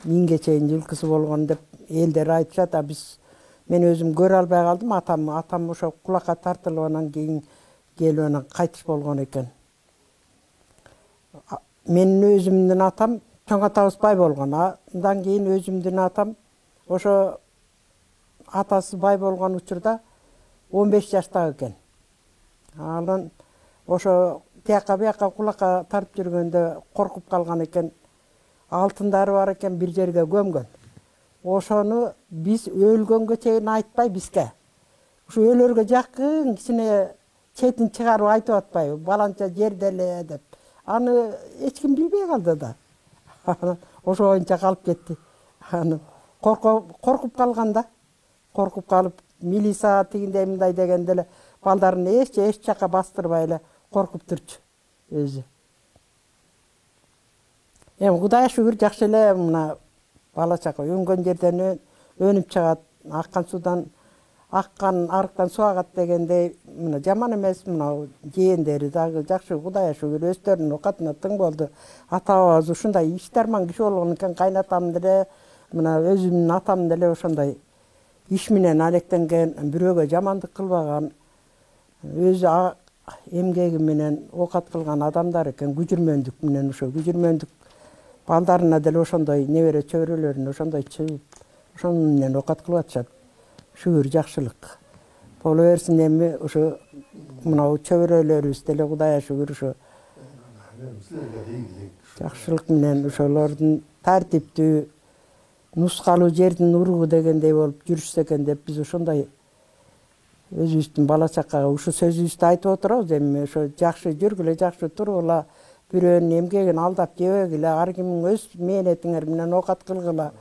1000ге чейин жылкысы болгон деп элдер айтышат. Мен өзүм көрө албай калдым. Атам ошо кулакка тартылып анан кийин келип анан кайтыш болгон экен. Менин өзүмдүн атам чоң атабыз бай болгон. Андан кийин өзүмдүн атам ошо атасы бай болгон учурда 15 жаштагы экен. Анан ошо тияка бияка кулакка тартып жүргөндө коркуп калган экен. Алтындары бар экен, бир жерге көмгөн. Ошону биз өлгөнгө чейин айтпай бизге. Ушу өлөргө жакын кичине четин чыгарып айтып атпайбы, баланча жерде эле деп. Аны эч ким билбей калды да. Ошо боюнча калып кетти. Аны коркуп калган да. Коркуп калып, милиция тигиндей мындай дегенде эле балдарын эч жака бастырбай эле коркуп турчу өзү. Кудайга шүгүр жакшы эле мына бала чака өнгөн жерден өнүп чыгат, аккан судан аккан арыктан суу агат дегендей мына жаман эмес. Мына жээндери дагы жакшы, Кудайга шүгүр өздөрүнүн окатына тың болду. Ата-бабабыз ушундай иштерман киши болгон экен. Кайнатам деле мына өзүмдүн атам деле ошондой иш менен алектенген, бирөөгө жамандык кылбаган, өзү эмгеги менен окат кылган адамдар экен. Күжүрмөндүк менен ошо күжүрмөндүк балдарына деле ошондой небере чөбөрөлөрүнө ошондой чыгып, ошону менен окат кылып атышат. Шүгүр жакшылык. боло берсин. Эми ошо мынау чөбөрөлөрүбүз деле Кудайга шүгүр ошо жакшылык менен ошолордун тартиптүү нускалуу жердин уругу дегендей болуп жүрүшсө экен деп биз ошондой өзүбүздүн бала чакага ушу сөзүбүздү айтып отурабыз. Эми ошо жакшы жүргүлө, жакшы тургула, бирөөнүн эмгегин алдап жебегиле, ар кимдин өз мээнетиңер менен оокат кылгыла.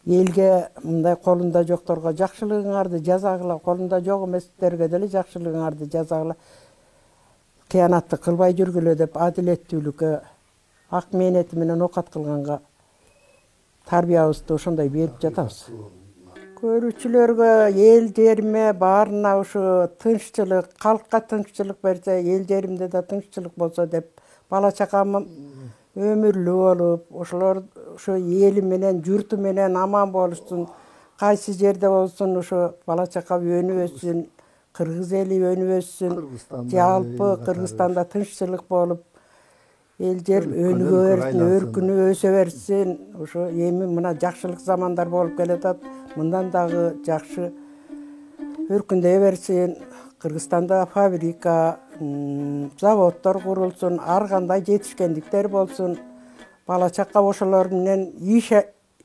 Элге мындай колунда жокторго жакшылыгыңарды жазагыла, колунда жок эместерге деле жакшылыгыңарды жазагыла. Кыянатты кылбай жүргүлө деп адилеттүүлүккө, ак мээнети менен оокат кылганга тарбиябызды ошондой берип жатабыз. Көрүүчүлөргө, эл жериме баарына ушу тынччылык, калкка тынччылык берсе, эл жеримде да тынччылык болсо деп, бала чакам өмүрлүү болуп, ошолор ошо эли менен, журту менен аман болушсун. Кайсы жерде болсун ошо бала чака өнүп өссүн, кыргыз эли өнүп өссүн. Жалпы Кыргызстанда тынччылык болуп, эл жер өнүгө берсин, өркүнүп өсө берсин. Ошо эми мына жакшылык замандар болуп келатат. Мындан дагы жакшы өркүндөй берсин. Кыргызстанда фабрика, заводдор курулсун, ар кандай жетишкендиктер болсун. Бала чака ошолор менен иш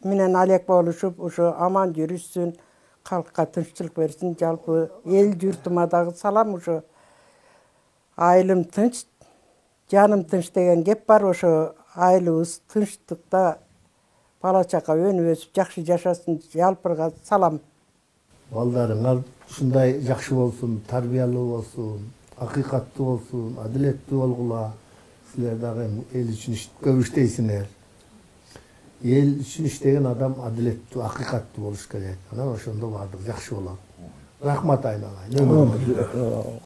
менен алек болушуп, ошо аман жүрүшсүн. Калкка тынччылык берсин. Жалпы эл журтума дагы салам. Ошо айылым тынч, жаным тынч деген кеп бар. Ошо айылыбыз тынчтыкта бала чака өнүп өсүп жакшы жашасын. Жалпыга салам. Балдарыңар ушундай жакшы болсун, тарбиялуу болсун, акыйкаттуу болсун, адилеттүү болгула. Силер дагы эл үчүн көп иштейсиңер. Ел үчүн иштеген адам адилеттүү, акыйкаттуу болуш керек. Анан ошондо баардыгы жакшы болот. Рахмат айналайын.